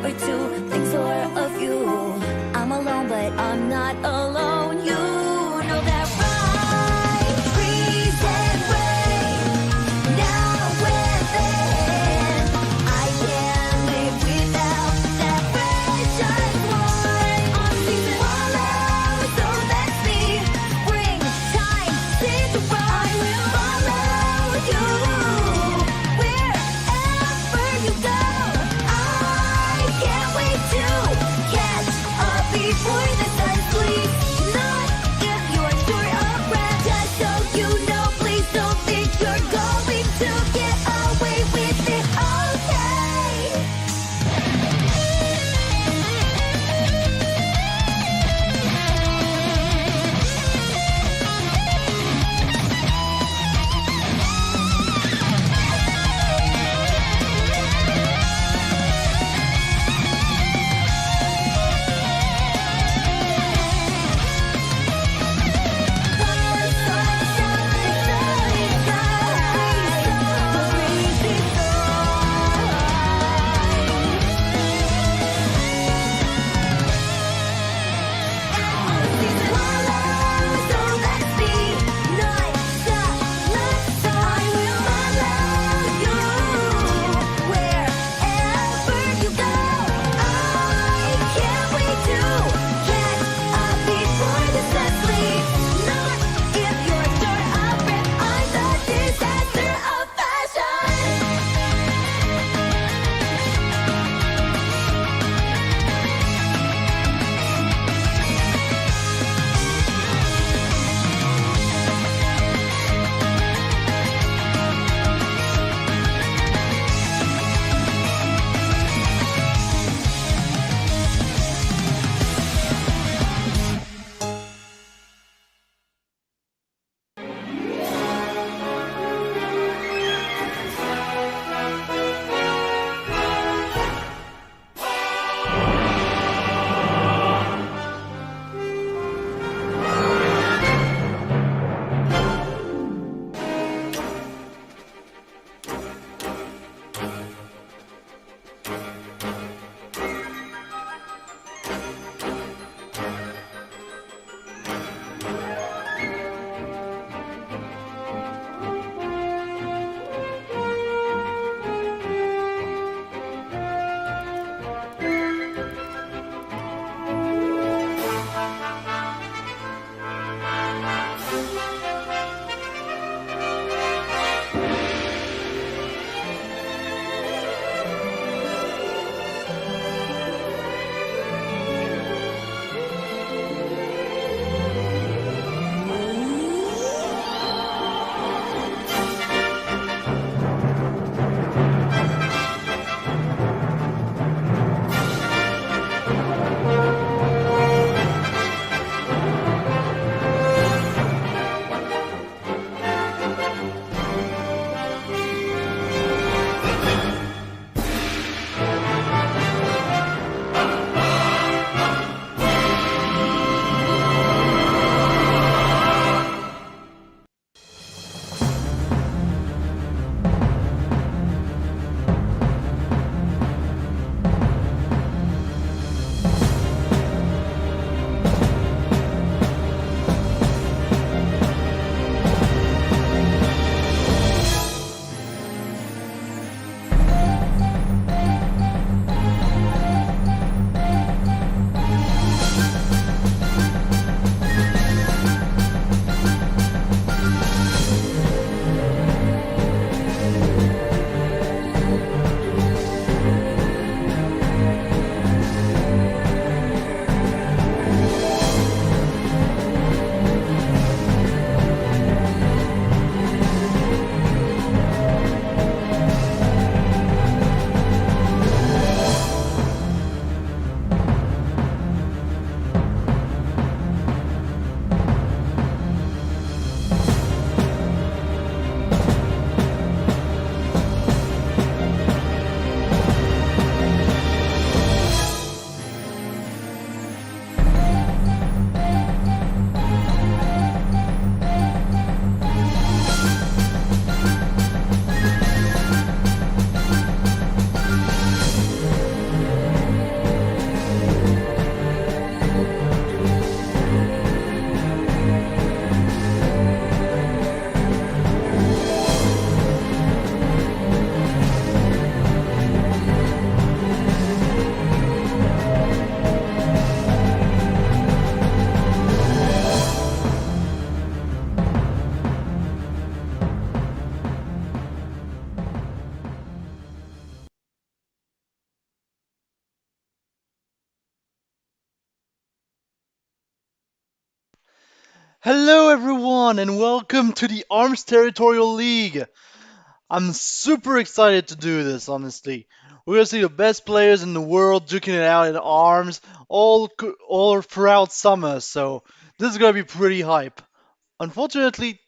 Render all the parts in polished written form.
or two, think more of you. I'm alone, but I'm not alone. You know that, right? Breeze and rain, now and then. I can't live without that fragile one. On season follow, so let's be spring time. Cinderella, I will follow you wherever you go. I can't wait to Hello everyone and welcome to the ARMS Territorial League. I'm super excited to do this, honestly. We're gonna see the best players in the world duking it out in ARMS all throughout summer, so this is gonna be pretty hype. Unfortunately,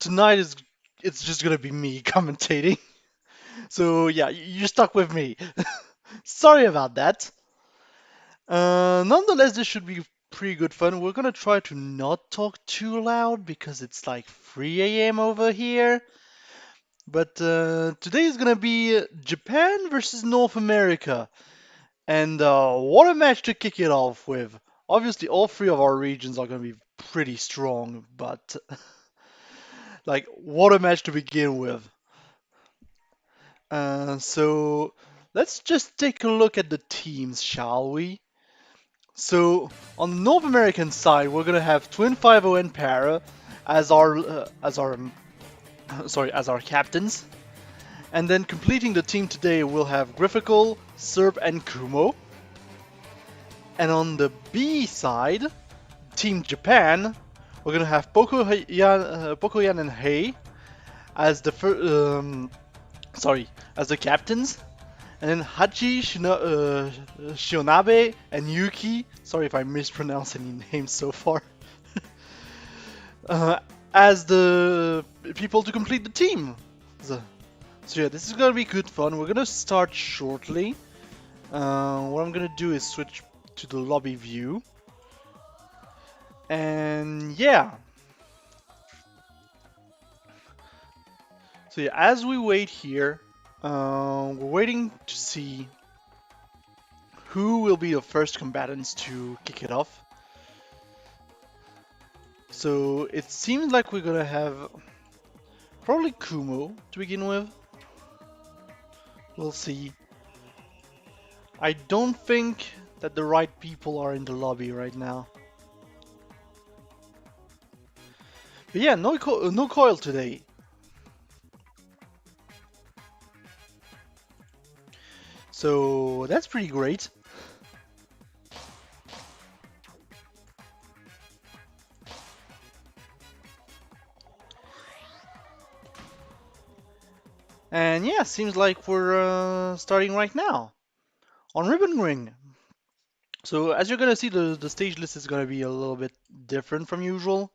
tonight it's just gonna be me commentating. So yeah, you're stuck with me. Sorry about that. Nonetheless, this should be pretty good fun. We're gonna try to not talk too loud because it's like 3 a.m. over here. But today is gonna be Japan versus North America, and what a match to kick it off with. Obviously, all three of our regions are gonna be pretty strong, but like, what a match to begin with. So let's just take a look at the teams, shall we? So on the North American side, we're gonna have Twin 50 and Para as our captains, and then completing the team today we'll have Griffical, Serb, and Kumo. And on the B side, Team Japan, we're gonna have Poco, Yan, and Hei as as the captains, and then Shionabe, and Yuki. Sorry if I mispronounced any names so far. uh, as the people to complete the team. So yeah, this is gonna be good fun. We're gonna start shortly. What I'm gonna do is switch to the lobby view. And yeah. So yeah, as we wait here, we're waiting to see who will be the first combatants to kick it off. So it seems like we're gonna have probably Kumo to begin with. We'll see. I don't think that the right people are in the lobby right now. But yeah, no coil today. So that's pretty great. And yeah, seems like we're starting right now on Ribbon Ring. So as you're gonna see, the stage list is gonna be a little bit different from usual.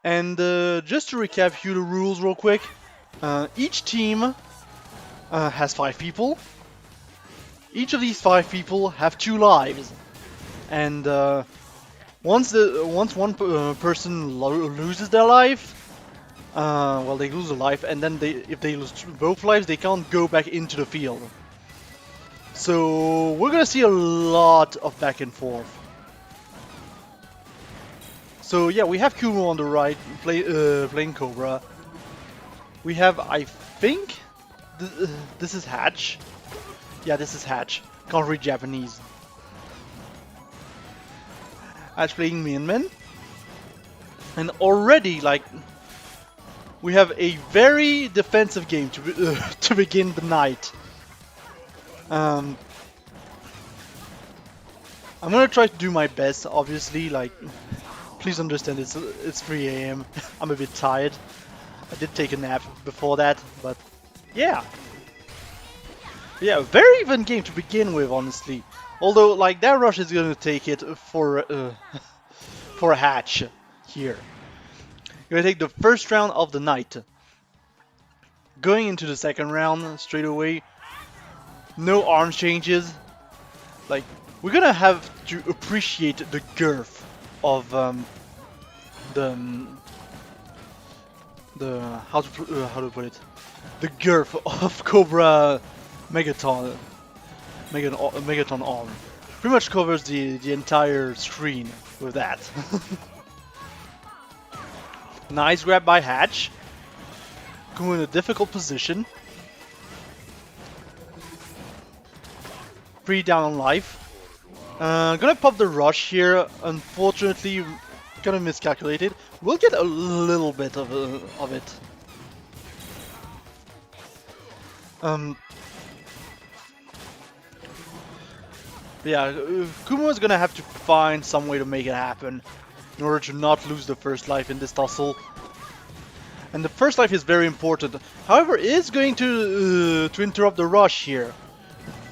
And just to recap you the rules real quick, each team has 5 people. Each of these 5 people have 2 lives, and once one person loses their life, well, they lose a life, and then if they lose both lives, they can't go back into the field. So we're gonna see a lot of back and forth. So yeah, we have Kumo on the right, playing Cobra. We have, I think, this is Hatch. Yeah, this is Hatch. Can't read Japanese. Hatch playing Minman. And already, like, we have a very defensive game to begin the night. I'm gonna try to do my best, obviously, like, please understand it's 3 a.m. I'm a bit tired. I did take a nap before that, but yeah. Yeah, very even game to begin with, honestly. Although, like, that rush is gonna take it for a hatch here. Gonna take the first round of the night. Going into the second round straight away. No arms changes. Like, we're gonna have to appreciate the girth of the how to put it, the girth of Cobra Megaton arm. Pretty much covers the entire screen with that. Nice grab by Hatch. Kumo in a difficult position. 3 down on life. Gonna pop the rush here. Unfortunately, gonna miscalculate it. We'll get a little bit of it. Yeah, Kumo is gonna have to find some way to make it happen. in order to not lose the first life in this tussle. And the first life is very important. However, is going to interrupt the rush here.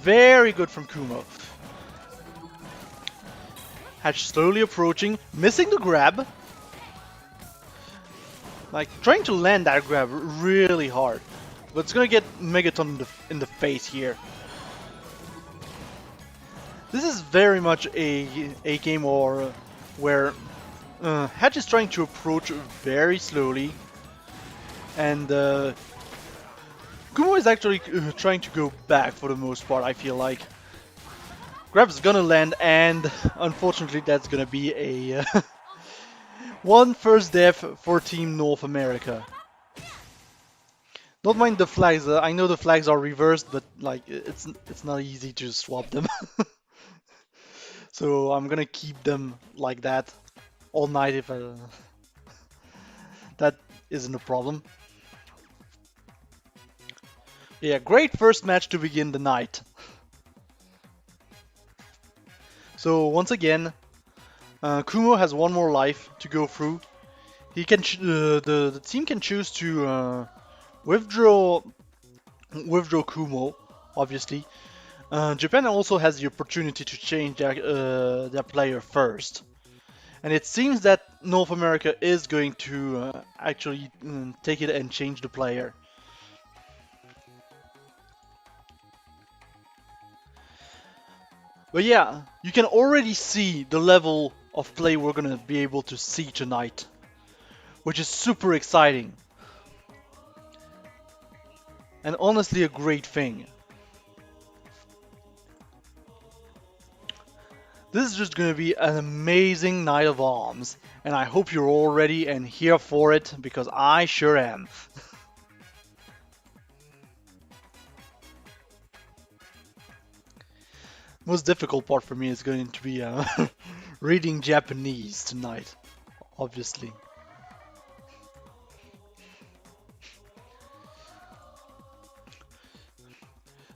Very good from Kumo. Hatch slowly approaching, missing the grab. Like, trying to land that grab really hard. But it's gonna get Megaton in the face here. This is very much a game where Hatch is trying to approach very slowly. And Kumo is actually trying to go back for the most part, I feel like. Grab's gonna land, and unfortunately that's gonna be a one first death for Team North America. Don't mind the flags, I know the flags are reversed, but like it's not easy to swap them. So I'm gonna keep them like that all night if that isn't a problem. Yeah, great first match to begin the night. So once again, Kumo has one more life to go through. He can the team can choose to withdraw Kumo, obviously. Japan also has the opportunity to change their player first. And it seems that North America is going to actually take it and change the player. But yeah, you can already see the level of play we're gonna be able to see tonight, which is super exciting. And honestly a great thing. This is just gonna be an amazing night of ARMS, and I hope you're all ready and here for it, because I sure am. Most difficult part for me is going to be reading Japanese tonight, obviously.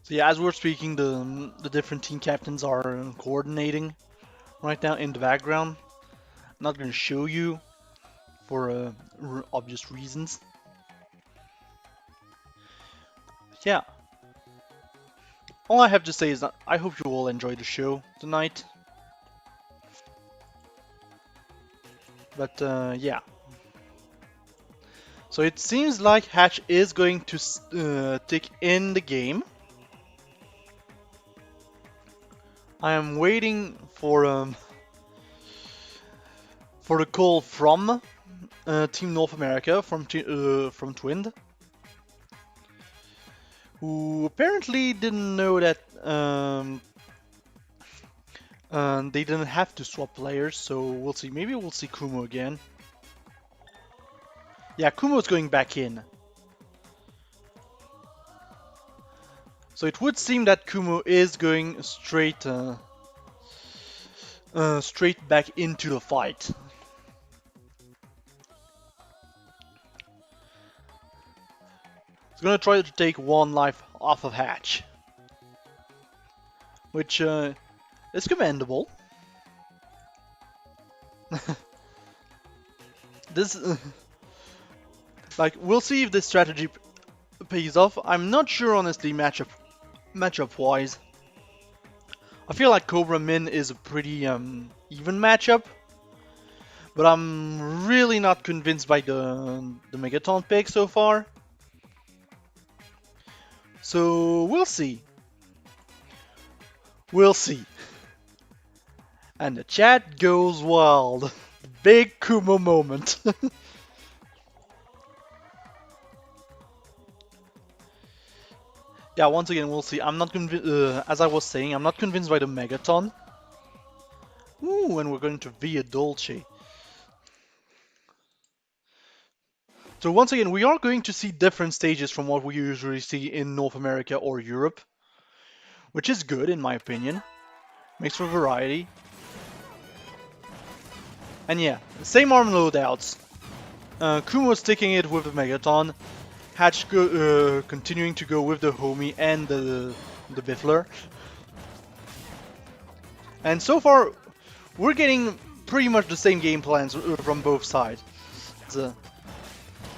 So yeah, as we're speaking, the different team captains are coordinating right now in the background. I'm not going to show you for obvious reasons. Yeah. All I have to say is that I hope you all enjoy the show tonight. But yeah. So it seems like Hatch is going to take in the game. I am waiting for the call from Team North America, from Twind, who apparently didn't know that they didn't have to swap players, so we'll see. Maybe we'll see Kumo again. Yeah, Kumo's going back in. So it would seem that Kumo is going straight back into the fight. He's gonna try to take one life off of Hatch, which is commendable. This, like, we'll see if this strategy pays off. I'm not sure, honestly, matchup wise. I feel like Cobra Min is a pretty even matchup, but I'm really not convinced by the Megaton pick so far. So we'll see. We'll see. And the chat goes wild. Big Kumo moment. Yeah, once again, we'll see. I'm not convinced, as I was saying, I'm not convinced by the Megaton. Ooh, and we're going to Via Dolce. So once again, we are going to see different stages from what we usually see in North America or Europe, which is good in my opinion. Makes for variety. And yeah, same arm loadouts. Kumo sticking it with the Megaton. Hatch continuing to go with the Homie and the Biffler. And so far, we're getting pretty much the same game plans from both sides. The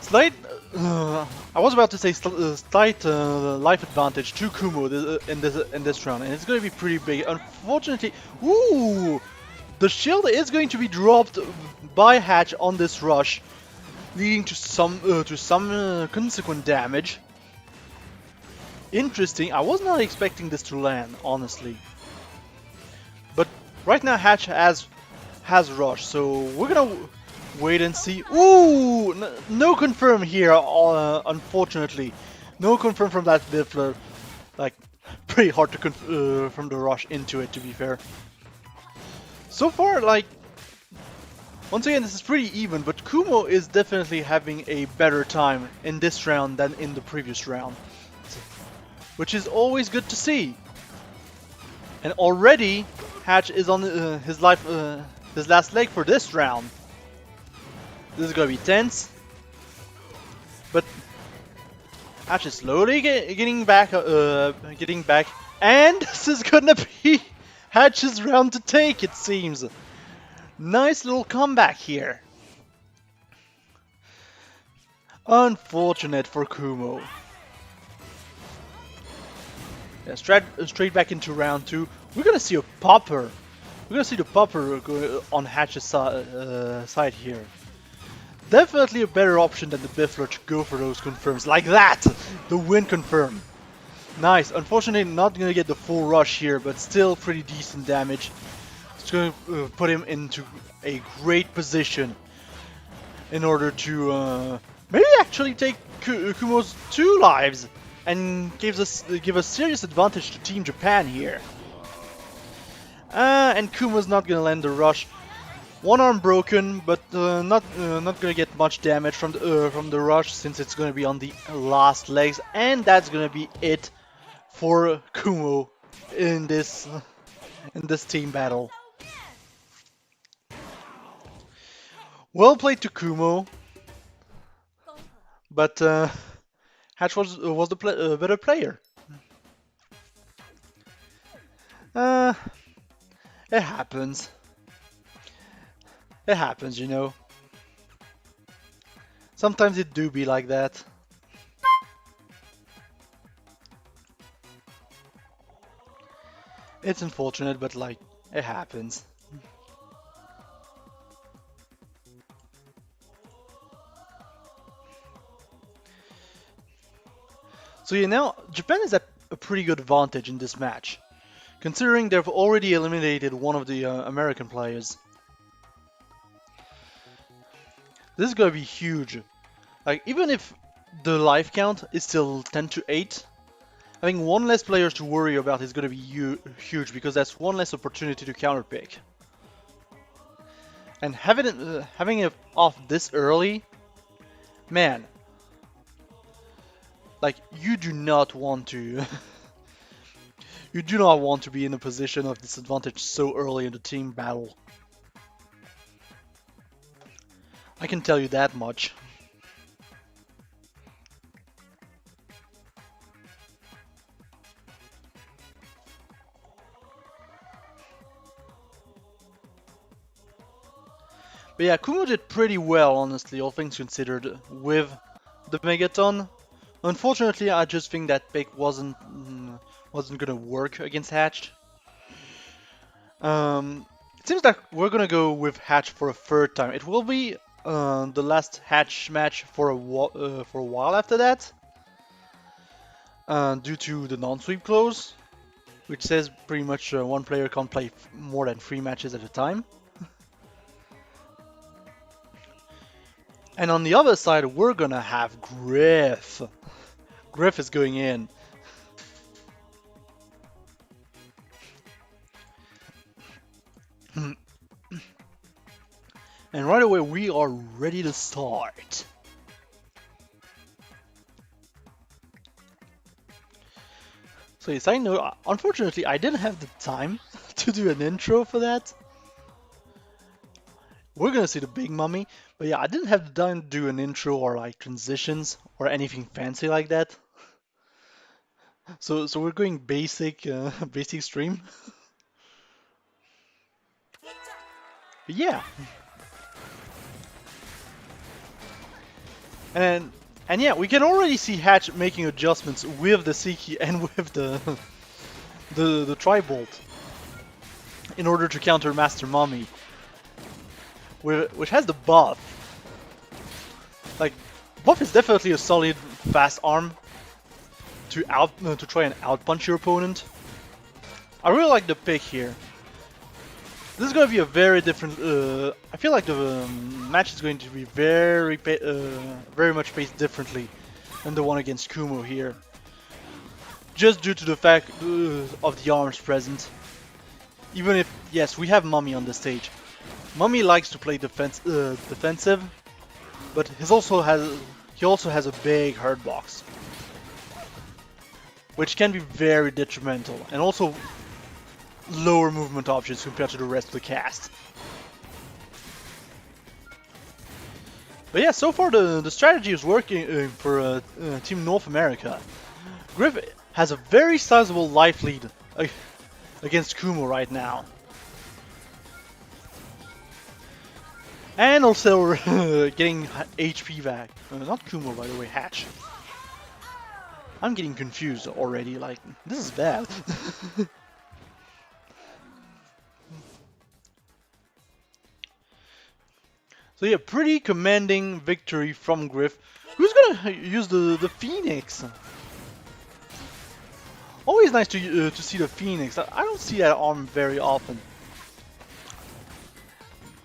slight, I was about to say slight life advantage to Kumo in this round, and it's going to be pretty big. Unfortunately, ooh, the shield is going to be dropped by Hatch on this rush, leading to some consequent damage. Interesting. I was not expecting this to land, honestly. But right now Hatch has rush, so we're gonna wait and see. Ooh, no confirm here. Unfortunately, no confirm from that Biffler. Like, pretty hard to from the rush into it, to be fair. So far, like, once again, this is pretty even, but Kumo is definitely having a better time in this round than in the previous round, which is always good to see. And already, Hatch is on his last leg for this round. This is gonna be tense, but Hatch is slowly getting back, and this is gonna be Hatch's round to take, it seems. Nice little comeback here. Unfortunate for Kumo. Yeah, straight back into round 2. We're gonna see a popper. We're gonna see the popper on Hatch's side here. Definitely a better option than the Biffler to go for those confirms like that. The win confirm. Nice. Unfortunately, not gonna get the full rush here, but still pretty decent damage. It's gonna put him into a great position in order to maybe actually take Kumo's 2 lives. And give a serious advantage to Team Japan here. And Kumo's not gonna land the rush. One arm broken, but not gonna get much damage from the rush since it's gonna be on the last legs, and that's gonna be it for Kumo in this team battle. Well played to Kumo, but Hatch was the better player. It happens. It happens, you know. Sometimes it do be like that. It's unfortunate, but like, it happens. So yeah, now Japan is at a pretty good advantage in this match, considering they've already eliminated one of the American players. This is gonna be huge. Like, even if the life count is still 10 to 8, having one less player to worry about is gonna be huge, because that's one less opportunity to counterpick. And having it off this early, man. Like, you do not want to you do not want to be in a position of disadvantage so early in the team battle. I can tell you that much. But yeah, Kumo did pretty well, honestly, all things considered, with the Megaton. Unfortunately, I just think that pick wasn't gonna work against Hatch. It seems like we're gonna go with Hatch for a third time. It will be the last Hatch match for a while after that, due to the non-sweep clause, which says pretty much one player can't play more than 3 matches at a time. And on the other side, we're gonna have Griff. Griff is going in. And right away, we are ready to start. So yes, I know, unfortunately, I didn't have the time to do an intro for that. We're gonna see the Big Mummy, but yeah, I didn't have the time to do an intro or like transitions or anything fancy like that. So we're going basic, basic stream. But yeah. And yeah, we can already see Hatch making adjustments with the Seiki and with the Tri-Bolt in order to counter Master Mummy, which has the buff. Like, buff is definitely a solid fast arm to try and outpunch your opponent. I really like the pick here. This is going to be a very different. I feel like the match is going to be very much paced differently than the one against Kumo here, just due to the fact of the arms present. Even if, yes, we have Mummy on the stage. Mummy likes to play defensive, but he also has a big hurt box, which can be very detrimental, and also lower movement options compared to the rest of the cast. But yeah, so far the strategy is working for Team North America. Griff has a very sizable life lead against Kumo right now. And also getting HP back. Not Kumo, by the way, Hatch. I'm getting confused already, like, this is bad. So yeah, pretty commanding victory from Griff. Who's gonna use the Phoenix? Always nice to see the Phoenix. I don't see that arm very often.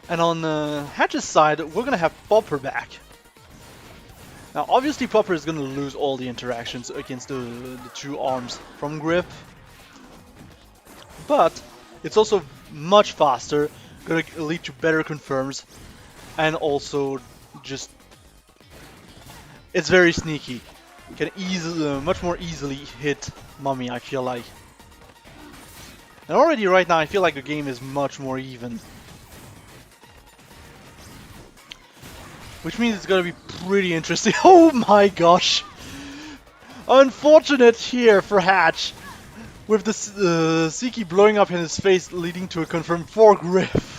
And on Hatch's side, we're gonna have Popper back. Now, obviously, Popper is gonna lose all the interactions against the two arms from Griff, but it's also much faster, gonna lead to better confirms. And also, just it's very sneaky. You can much more easily hit Mummy, I feel like. And already right now, I feel like the game is much more even. Which means it's gonna be pretty interesting. Oh my gosh! Unfortunate here for Hatch, with the Seiki blowing up in his face, leading to a confirmed for Griff.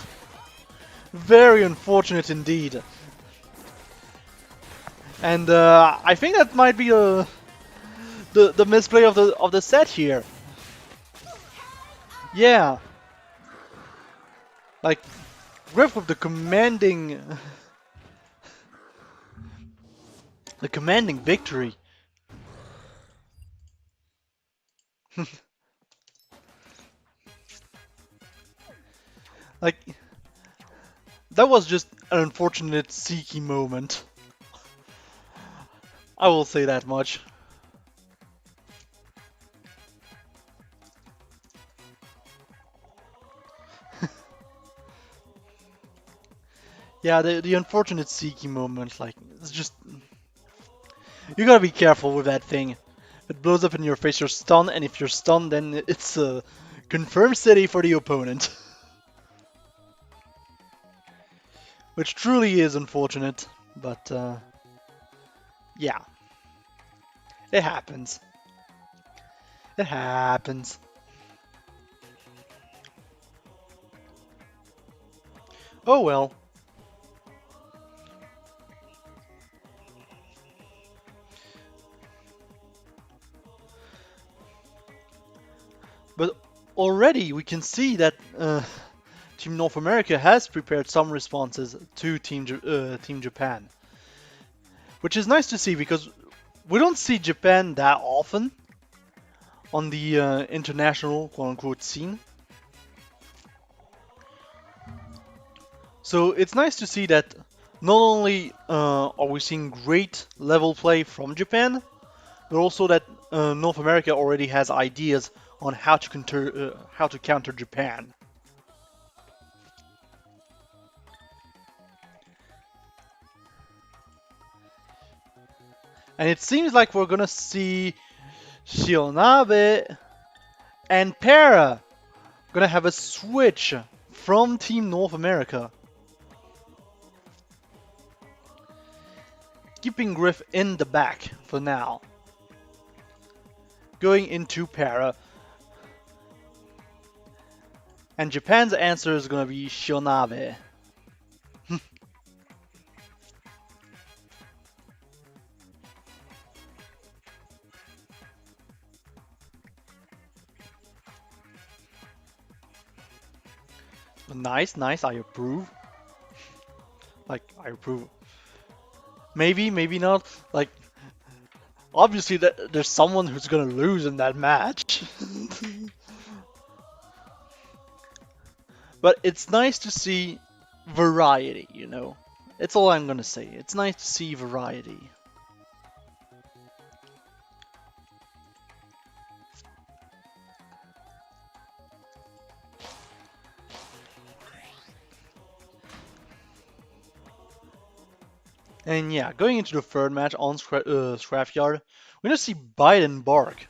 Very unfortunate indeed. And I think that might be the misplay of the set here. Yeah. Like, Griff with the commanding victory. Like, that was just an unfortunate Seiki moment. I will say that much. Yeah, the unfortunate Seiki moment, like, it's just... You gotta be careful with that thing. If it blows up in your face, you're stunned, and if you're stunned, then it's a confirmed city for the opponent. Which truly is unfortunate, but yeah. It happens. It happens. Oh well. But already we can see that Team North America has prepared some responses to Team Japan. Which is nice to see, because we don't see Japan that often on the international quote-unquote scene. So it's nice to see that not only are we seeing great level play from Japan, but also that North America already has ideas on how to counter Japan. And it seems like we're gonna see Shionabe and Para gonna have a switch from Team North America, keeping Griff in the back for now. Going into Para. And Japan's answer is gonna be Shionabe. Nice, nice. I approve. Like, I approve. Maybe, maybe not. Like, obviously, there's someone who's gonna lose in that match. But it's nice to see variety, you know. It's all I'm gonna say. It's nice to see variety. And yeah, going into the third match on Scrapyard, we're gonna see Bite and Bark.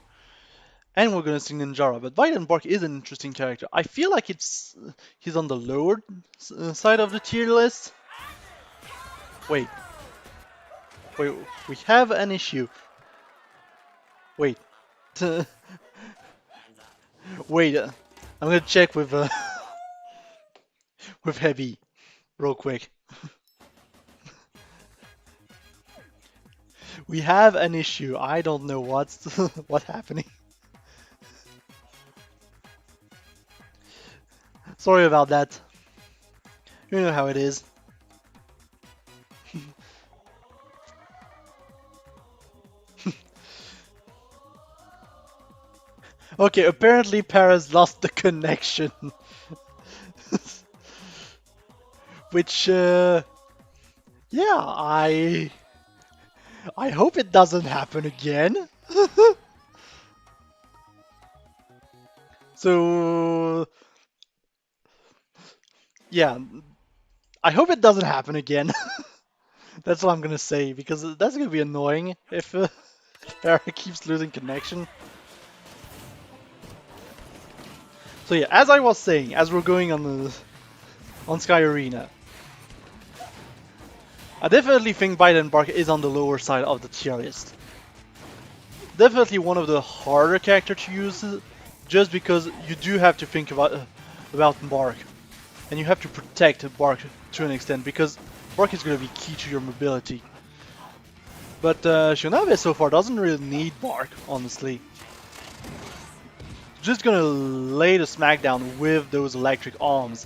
And we're gonna see Ninjara, but Bite and Bark is an interesting character. I feel like he's on the lower side of the tier list. Wait, wait, we have an issue. Wait, wait, I'm gonna check with with Heavy real quick. We have an issue. I don't know what's happening. Sorry about that. You know how it is. Okay, apparently Paris lost the connection. Which, yeah, I hope it doesn't happen again. So, yeah, I hope it doesn't happen again. That's what I'm gonna say, because that's gonna be annoying if Eric keeps losing connection. So yeah, as I was saying, as we're going on Sky Arena, I definitely think Bite and Bark is on the lower side of the tier list. Definitely one of the harder characters to use, just because you do have to think about Bark, and you have to protect Bark to an extent, because Bark is going to be key to your mobility. But Shonabe so far doesn't really need Bark, honestly. Just gonna lay the smackdown with those electric arms.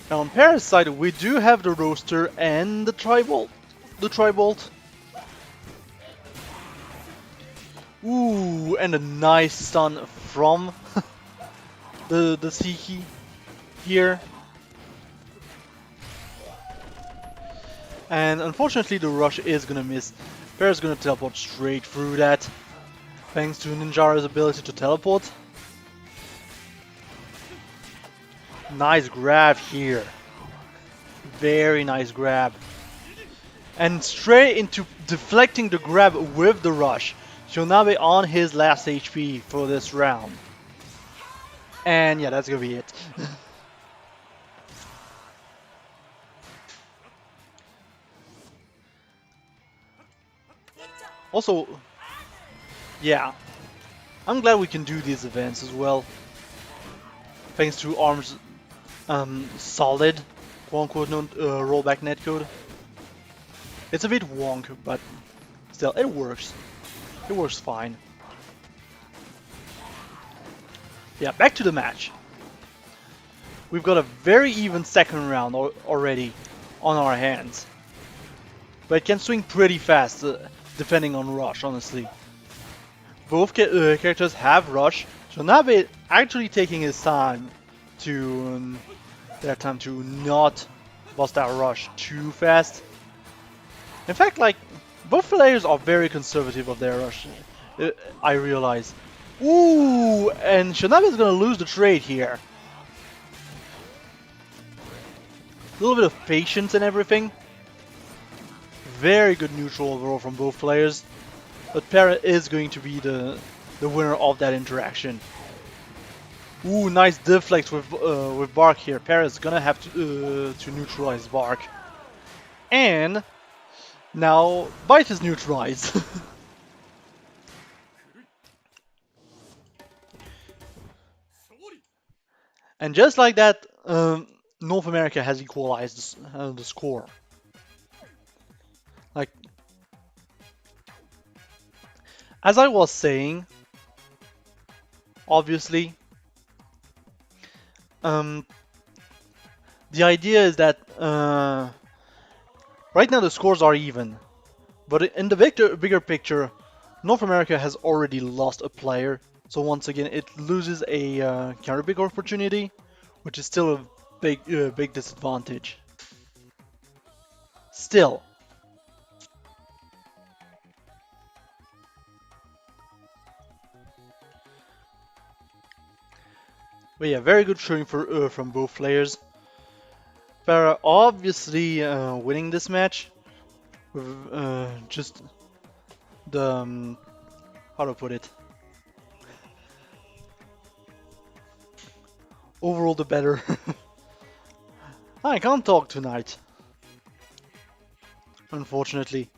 Now on Paris' side, we do have the Roaster and the Tribolt. Ooh, and a nice stun from the Siki here. And unfortunately the rush is gonna miss. Paris gonna teleport straight through that, thanks to Ninjara's ability to teleport. Nice grab here. Very nice grab. And straight into deflecting the grab with the rush. Shonabe on his last HP for this round. And yeah, that's gonna be it. Also, yeah, I'm glad we can do these events as well. Thanks to ARMS solid, quote-unquote, rollback netcode. It's a bit wonk, but still, it works. It works fine. Yeah, back to the match. We've got a very even second round already on our hands. But it can swing pretty fast, depending on rush, honestly. Both characters have rush, so Nabe actually taking his time to not bust that rush too fast. In fact, like, both players are very conservative of their rush, I realize. Ooh, and Shonabe is gonna lose the trade here. A little bit of patience and everything. Very good neutral overall from both players. But Para is going to be the winner of that interaction. Ooh, nice deflect with Bark here. Para is gonna have to neutralize Bark. And now Bite is neutralized. And just like that, North America has equalized the score. Like, as I was saying, obviously, The idea is that right now the scores are even, but in the bigger picture, North America has already lost a player. So once again, it loses a counter pick opportunity, which is still a big disadvantage. Still. But yeah, very good showing from both players. Farah obviously winning this match with just the how to put it. Overall, the better. I can't talk tonight, unfortunately.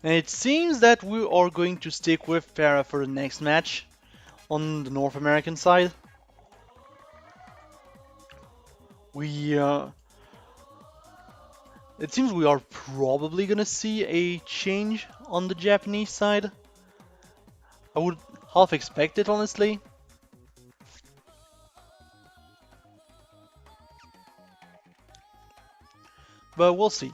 And it seems that we are going to stick with Farah for the next match on the North American side. It seems we are probably gonna see a change on the Japanese side. I would half expect it, honestly. But we'll see.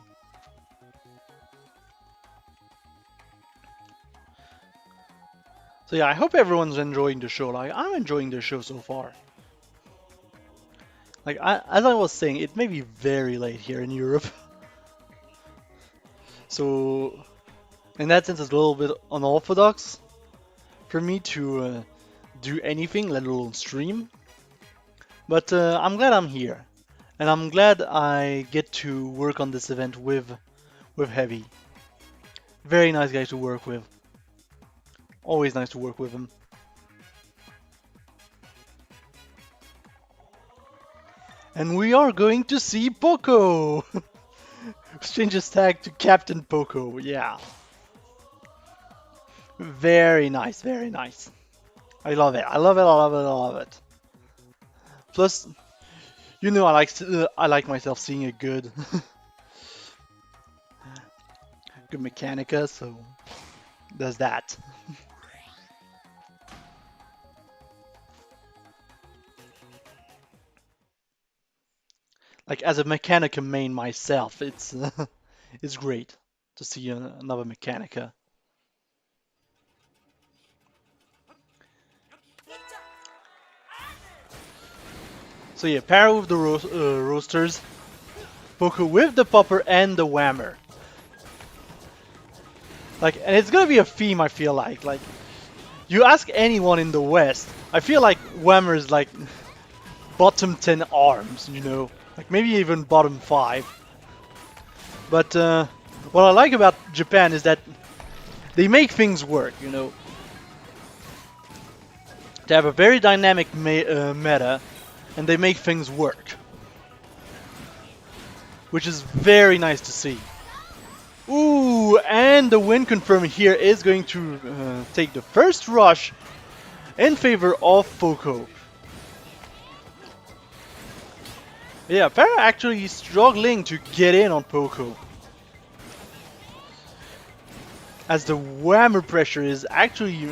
So yeah, I hope everyone's enjoying the show. Like, I'm enjoying the show so far. Like, as I was saying, it may be very late here in Europe. So, in that sense, it's a little bit unorthodox for me to do anything, let alone stream. But I'm glad I'm here. And I'm glad I get to work on this event with Heavy. Very nice guy to work with. Always nice to work with him. And we are going to see Poco! Change his tag to Captain Poco, yeah. Very nice, very nice. I love it, I love it, I love it, I love it. Plus, you know I like myself seeing a good good Mechanica, so there's that. Like as a Mechanica main myself, it's it's great to see another Mechanica. So yeah, pair with the roasters, Poco with the popper and the whammer. Like, and it's gonna be a theme. I feel like you ask anyone in the West, I feel like whammer is like bottom 10 arms, you know, like maybe even bottom 5. But what I like about Japan is that they make things work, you know. They have a very dynamic meta, and they make things work, which is very nice to see. Ooh, and the win confirm here is going to take the first rush in favor of Poco. Yeah, Farah actually struggling to get in on Poco, as the whammer pressure is actually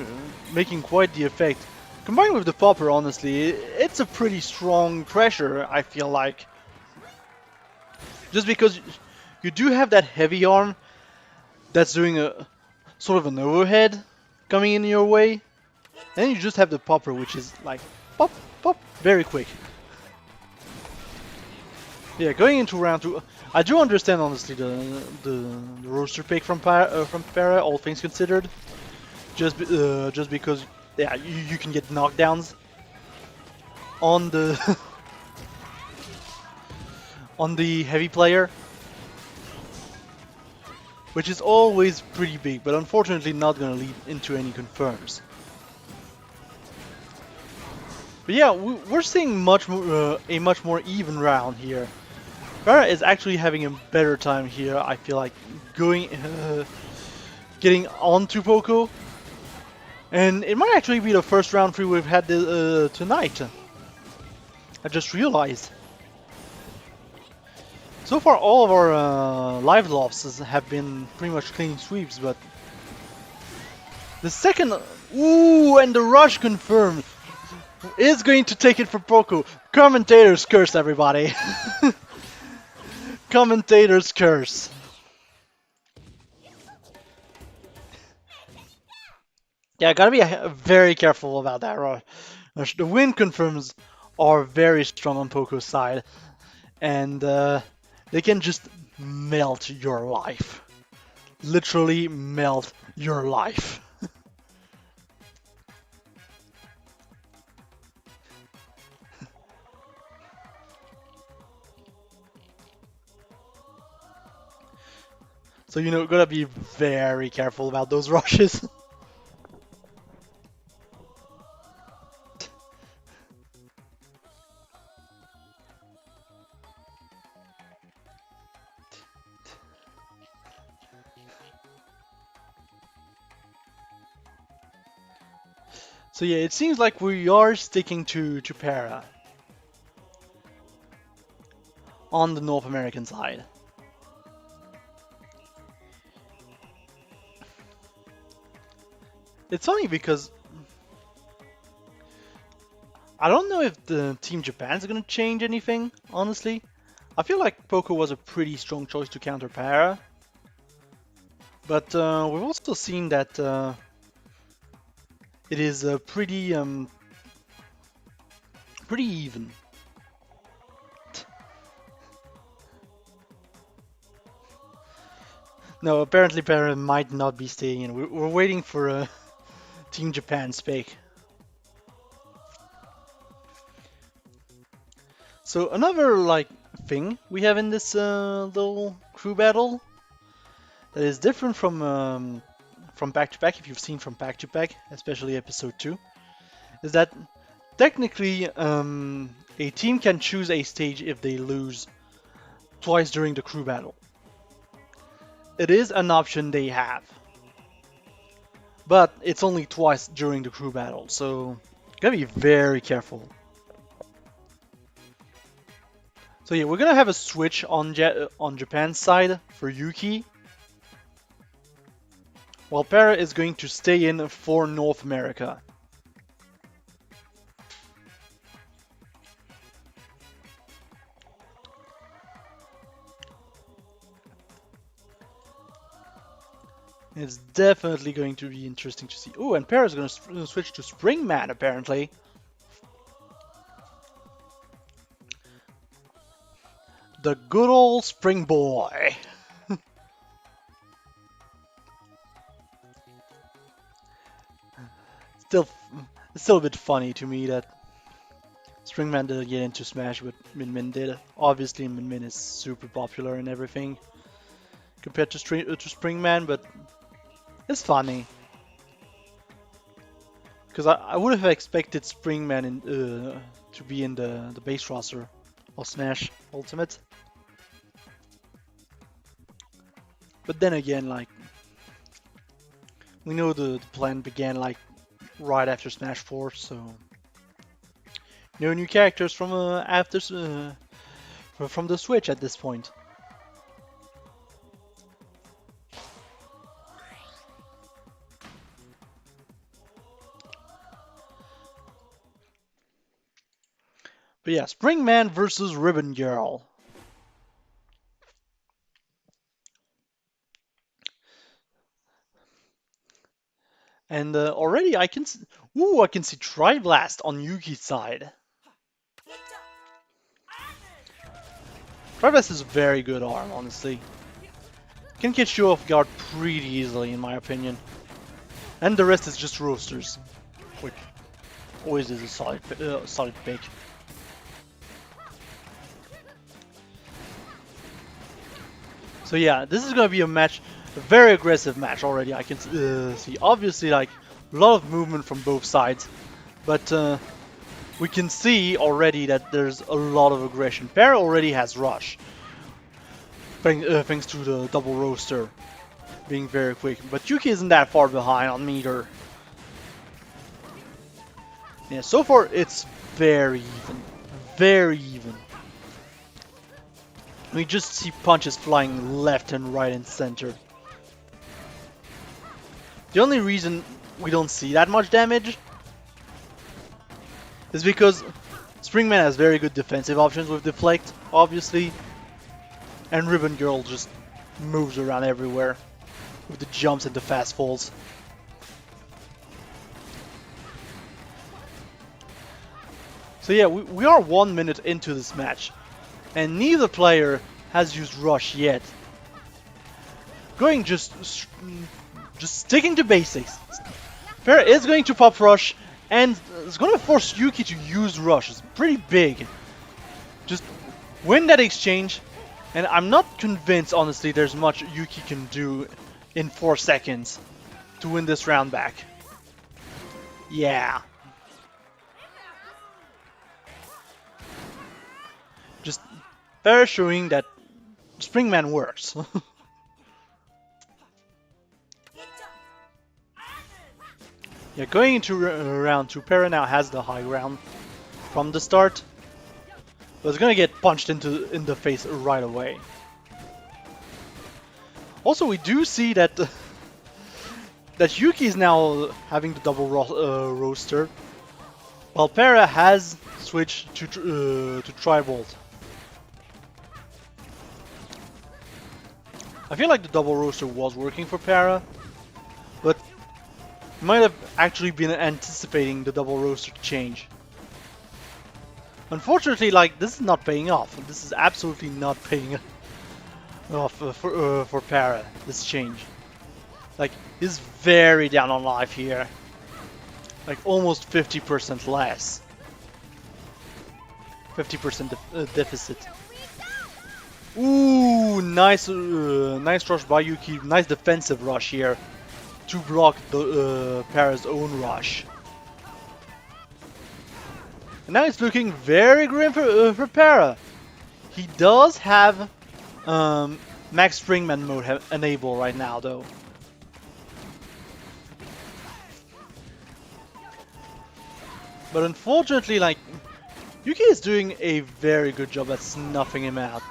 making quite the effect. Combined with the popper, honestly, it's a pretty strong pressure, I feel like. Just because you do have that heavy arm that's doing a sort of an overhead coming in your way. And you just have the popper, which is like pop, pop, very quick. Yeah, going into round 2, I do understand honestly the roaster pick from Farah, all things considered. Just because yeah, you can get knockdowns on the on the heavy player, which is always pretty big, but unfortunately not gonna lead into any confirms. But yeah, we're seeing a much more even round here. Farah is actually having a better time here, I feel like, getting onto Poco. And it might actually be the first round 3 we've had tonight. I just realized. So far all of our live losses have been pretty much clean sweeps, but the second Ooh, and the rush confirmed. Is going to take it for Poco. Commentator's curse, everybody. Commentator's curse. Yeah, gotta be very careful about that rush. The wind confirms are very strong on Poco's side, and they can just melt your life. Literally melt your life. So, you know, gotta be very careful about those rushes. So yeah, it seems like we are sticking to Para on the North American side. It's funny because I don't know if the Team Japan's gonna change anything, honestly. I feel like Poco was a pretty strong choice to counter Para. But we've also seen that it is pretty even. No, apparently Para might not be staying in. We're waiting for Team Japan's pick. So another like thing we have in this little crew battle that is different from Back to Back, if you've seen from Back to Back, especially episode 2, is that technically a team can choose a stage if they lose twice during the crew battle. It is an option they have, but it's only twice during the crew battle, so you gotta be very careful. So yeah, we're gonna have a switch on Japan's side for Yuki, while Para is going to stay in for North America. It's definitely going to be interesting to see. Oh, and Para's going to switch to Springman, apparently. The good old Spring Boy. It's still a bit funny to me that Springman didn't get into Smash, but Min Min did. Obviously, Min Min is super popular and everything compared to Springman, but it's funny. Because I would have expected Springman to be in the base roster of Smash Ultimate. But then again, like, we know the plan began like right after Smash 4, so no new characters from from the Switch at this point. But yeah, Springman versus Ribbon Girl. And already I can see Tri-Blast on Yuki's side. Tri-Blast is a very good arm, honestly. Can catch you off guard pretty easily, in my opinion. And the rest is just roasters, which always is a solid pick. So yeah, this is gonna be a match, a very aggressive match already. I can see, obviously, like a lot of movement from both sides, but we can see already that there's a lot of aggression. Para already has rush, thanks to the double roaster being very quick, but Yuki isn't that far behind on meter. Yeah, so far it's very even, very even. We just see punches flying left and right and center. The only reason we don't see that much damage is because Springman has very good defensive options with Deflect, obviously, and Ribbon Girl just moves around everywhere with the jumps and the fast falls. So yeah, we are 1 minute into this match, and neither player has used Rush yet. Going just sticking to basics. Pera is going to pop Rush, and it's going to force Yuki to use Rush. It's pretty big. Just win that exchange, and I'm not convinced, honestly, there's much Yuki can do in 4 seconds to win this round back. Yeah. Just Pera showing that Springman works. Yeah, going into round 2, Pera now has the high ground from the start, but it's gonna get punched in the face right away. Also, we do see that that Yuki is now having the double roaster, while Pera has switched to Tri-Bolt. I feel like the double roaster was working for Pera, but might have actually been anticipating the double roaster change. Unfortunately, like, this is not paying off. This is absolutely not paying off for Pera, this change. Like, he's very down on life here. Like, almost 50% less. 50% deficit. Ooh, nice rush by Yuki. Nice defensive rush here to block the Pera's own rush. And now it's looking very grim for Pera. He does have Max Springman mode enabled right now, though. But unfortunately, like, Yuki is doing a very good job at snuffing him out.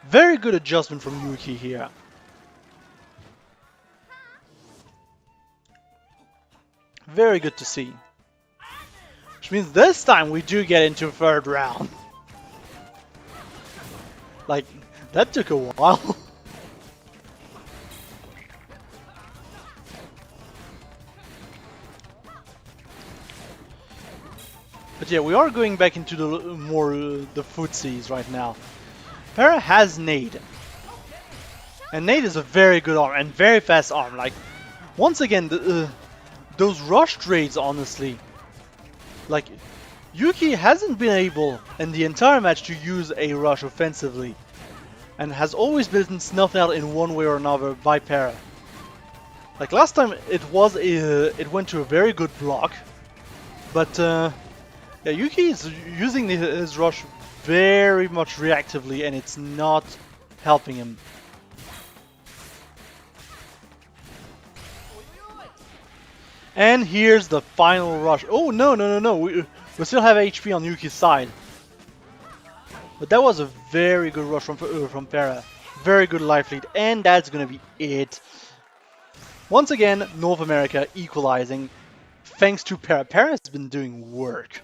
Very good adjustment from Yuki here. Very good to see. Which means this time we do get into 3rd round. Like, that took a while. But yeah, we are going back into the more the footsies right now. Pera has Nade. And Nade is a very good arm and very fast arm. Like, once again, those rush trades, honestly. Like, Yuki hasn't been able in the entire match to use a rush offensively. And has always been snuffed out in one way or another by Pera. Like, last time it went to a very good block. But, yeah, Yuki is using his rush very much reactively, and it's not helping him. And here's the final rush. Oh, no. We still have HP on Yuki's side. But that was a very good rush from Pera. Very good life lead. And that's going to be it. Once again, North America equalizing. Thanks to Pera. Pera has been doing work.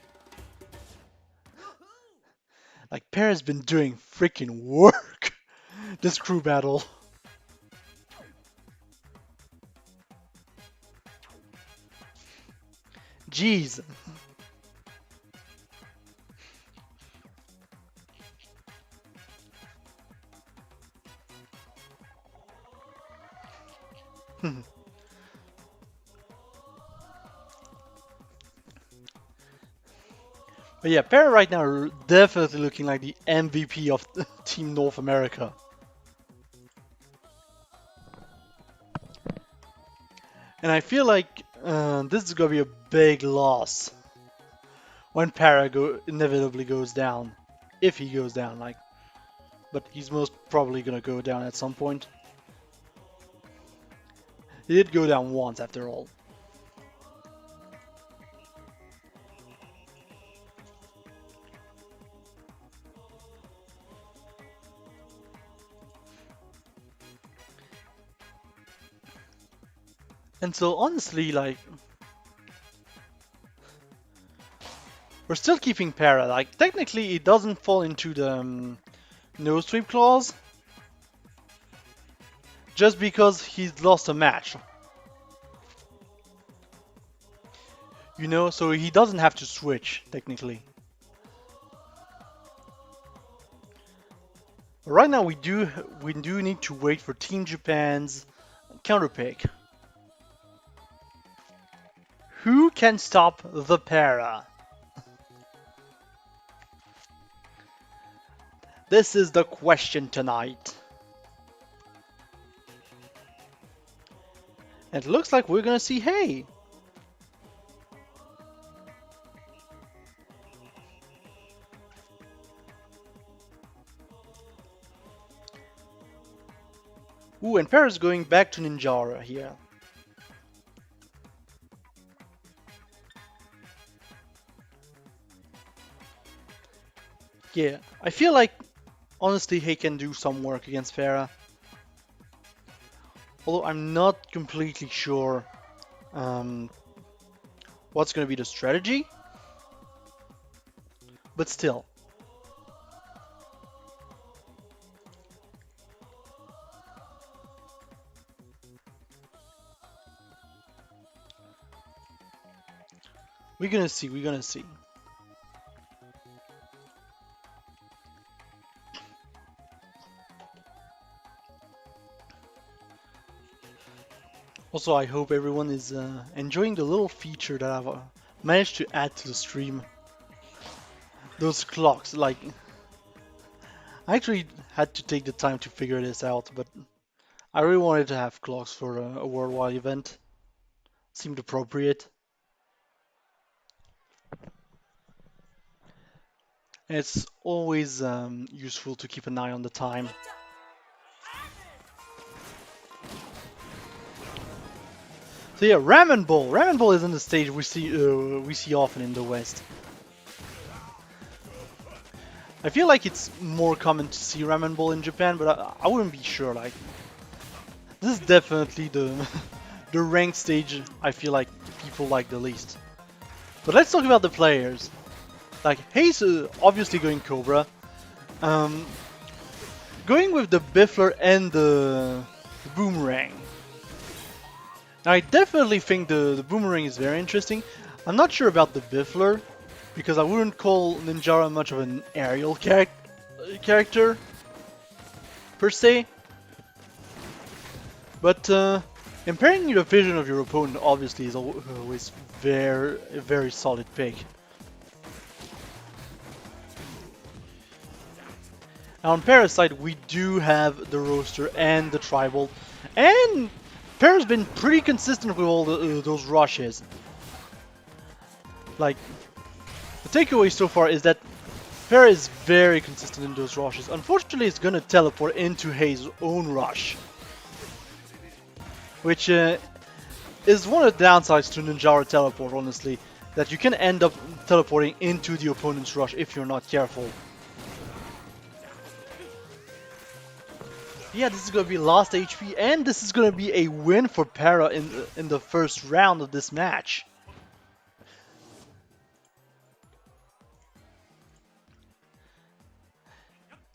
Like, Pera's been doing freaking work. This crew battle. Jeez. But yeah, Pera right now are definitely looking like the MVP of Team North America. And I feel like this is gonna be a big loss when Pera inevitably goes down, if he goes down, like. But he's most probably gonna go down at some point. He did go down once, after all. And so honestly, like, we're still keeping Para. Like, technically it doesn't fall into the no sweep clause, just because he's lost a match. You know, so he doesn't have to switch, technically. But right now we do need to wait for Team Japan's counter pick. Who can stop the Para? This is the question tonight. It looks like we're gonna see Hey. Ooh, and Para's going back to Ninjara here. Yeah, I feel like, honestly, he can do some work against Farah. Although I'm not completely sure what's going to be the strategy. But still. We're gonna see, we're gonna see. Also, I hope everyone is enjoying the little feature that I've managed to add to the stream. Those clocks, like... I actually had to take the time to figure this out, but I really wanted to have clocks for a worldwide event. Seemed appropriate. And it's always useful to keep an eye on the time. So yeah, Ramen Bowl. Ramen Bowl isn't a stage we see often in the West. I feel like it's more common to see Ramen Bowl in Japan, but I wouldn't be sure. Like, this is definitely the the ranked stage I feel like people like the least. But let's talk about the players. Like, Hayes obviously going Cobra. Going with the Biffler and the Boomerang. Now, I definitely think the Boomerang is very interesting. I'm not sure about the Biffler, because I wouldn't call Ninjara much of an aerial character, per se. But impairing the vision of your opponent obviously is always a very solid pick. Now on Parasite we do have the Roaster and the Tribal, and Para's been pretty consistent with all those rushes. Like, the takeaway so far is that Para is very consistent in those rushes. Unfortunately, it's gonna teleport into Hayes' own rush, which is one of the downsides to Ninjara teleport, honestly, that you can end up teleporting into the opponent's rush if you're not careful. Yeah, this is gonna be last HP, and this is gonna be a win for Para in the first round of this match.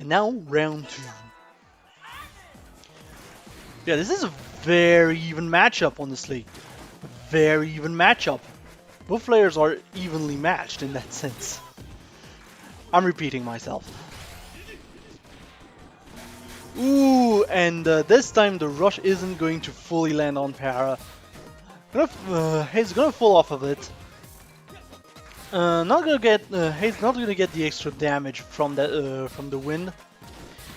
And now round 2. Yeah, this is a very even matchup, honestly. Very even matchup. Both players are evenly matched in that sense. I'm repeating myself. Ooh, and this time the rush isn't going to fully land on Para. He's gonna fall off of it. He's not gonna get the extra damage from that from the wind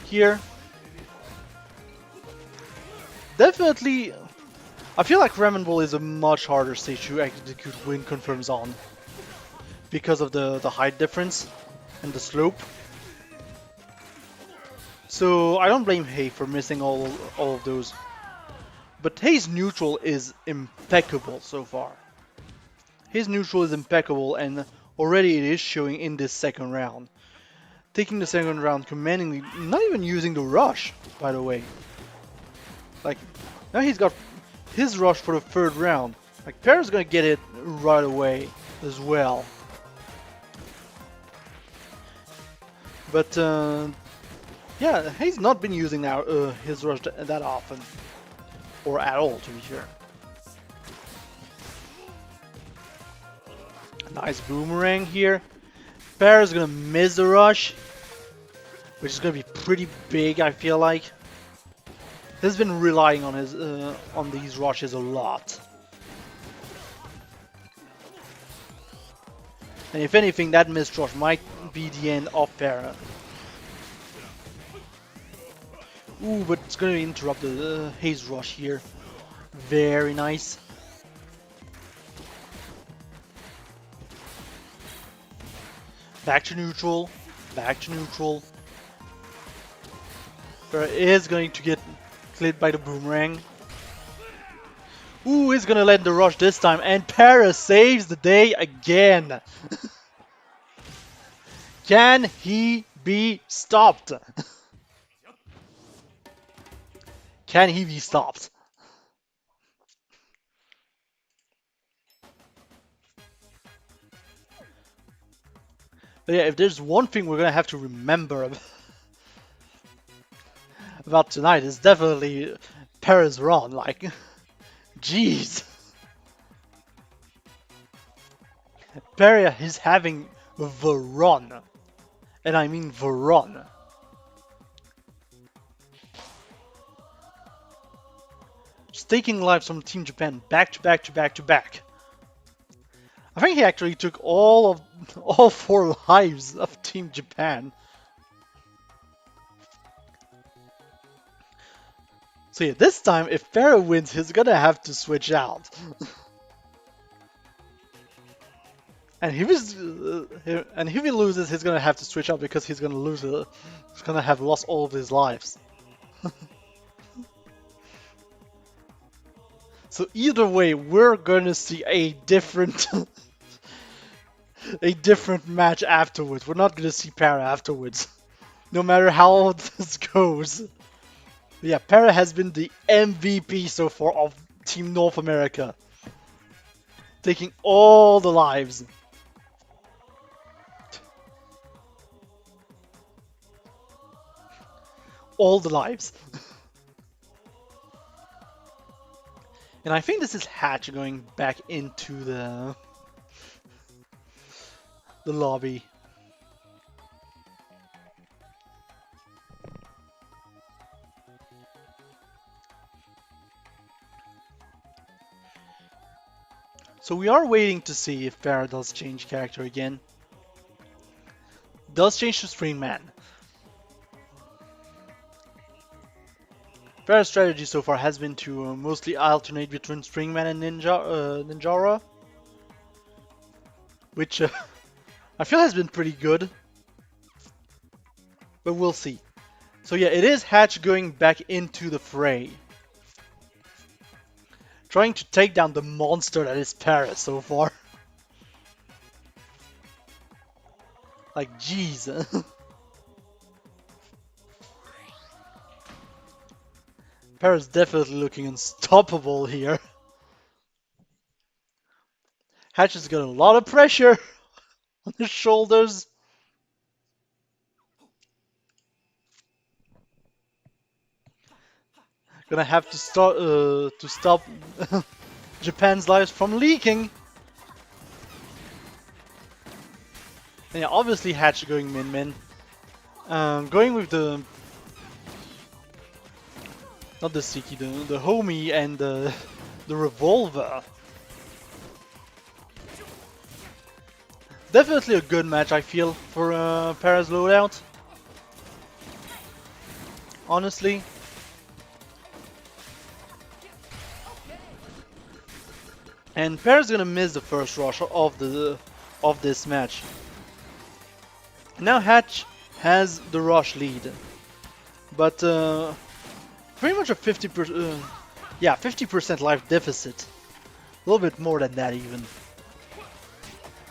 here. Definitely, I feel like Ramen Bowl is a much harder stage to execute wind confirms on because of the height difference and the slope. So I don't blame Hay for missing all of those. But Hay's neutral is impeccable so far. His neutral is impeccable, and already it is showing in this second round. Taking the second round commandingly, not even using the rush, by the way. Like, now he's got his rush for the third round. Like, Perez gonna get it right away as well. But yeah, he's not been using his rush that often, or at all, to be fair. Nice boomerang here. Perez is gonna miss the rush, which is gonna be pretty big, I feel like. He's been relying on his on these rushes a lot. And if anything, that missed rush might be the end of Perez. Ooh, but it's gonna interrupt the haze rush here. Very nice. Back to neutral. Back to neutral. Perez is going to get clipped by the boomerang. Ooh, he's gonna land the rush this time, and Perez saves the day again. Can he be stopped? Can he be stopped? But yeah, if there's one thing we're gonna have to remember about tonight, it's definitely Perez run. Like, jeez. Perez is having the run. And I mean the run. Just taking lives from Team Japan back to back to back to back. I think he actually took all 4 lives of Team Japan. So yeah, this time if Perez wins, he's gonna have to switch out. And if he loses, he's gonna have to switch out because he's gonna lose. He's gonna have lost all of his lives. So either way, we're gonna see a different, a different match afterwards. We're not gonna see Perez afterwards, no matter how this goes. But yeah, Perez has been the MVP so far of Team North America, taking all the lives. All the lives. And I think this is Hatch going back into the lobby. So we are waiting to see if Perez does change character again. Does change to Stringman. Perez's strategy so far has been to mostly alternate between Stringman and Ninjara, which I feel has been pretty good, but we'll see. So yeah, it is Hatch going back into the fray, trying to take down the monster that is Perez so far. Like, jeez. Perez definitely looking unstoppable here. Hatch has got a lot of pressure on his shoulders. Gonna have to stop Japan's lives from leaking. And yeah, obviously Hatch going min-min. Going with the... Not the Siki, the Homie and the Revolver. Definitely a good match, I feel, for Perez loadout. Honestly. And Perez gonna miss the first rush of this match. Now Hatch has the rush lead, but pretty much a 50% life deficit. A little bit more than that even.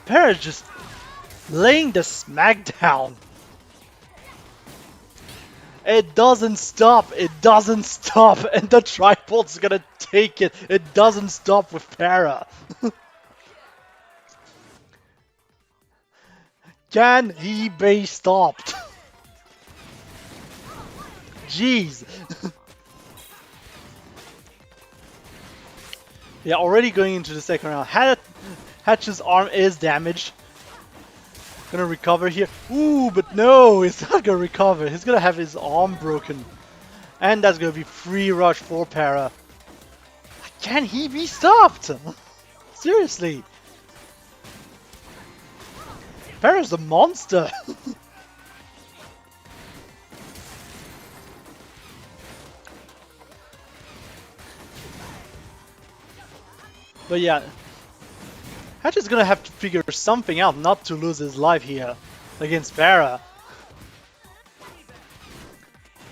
Perez just laying the smackdown. It doesn't stop. It doesn't stop. And the tripod's gonna take it. It doesn't stop with Para. Can he be stopped? Jeez. Yeah, already going into the second round. Hatch's arm is damaged. Gonna recover here. Ooh, but no, he's not gonna recover. He's gonna have his arm broken. And that's gonna be free rush for Para. Can he be stopped? Seriously. Para's a monster. But yeah, Hatch is gonna have to figure something out not to lose his life here against Para.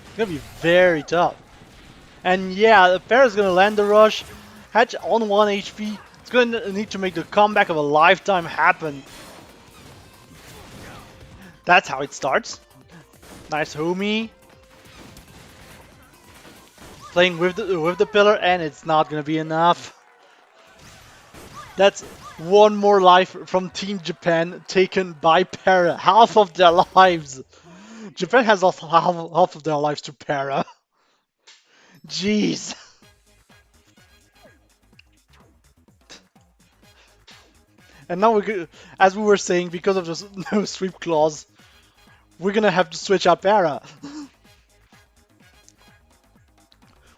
It's gonna be very tough. And yeah, Para's gonna land the rush. Hatch on 1 HP. It's gonna need to make the comeback of a lifetime happen. That's how it starts. Nice homie. Playing with the pillar, and it's not gonna be enough. That's one more life from Team Japan taken by Para. Half of their lives. Japan has lost half of their lives to Para. Jeez. And now as we were saying, because of this no sweep clause, we're gonna have to switch up Para.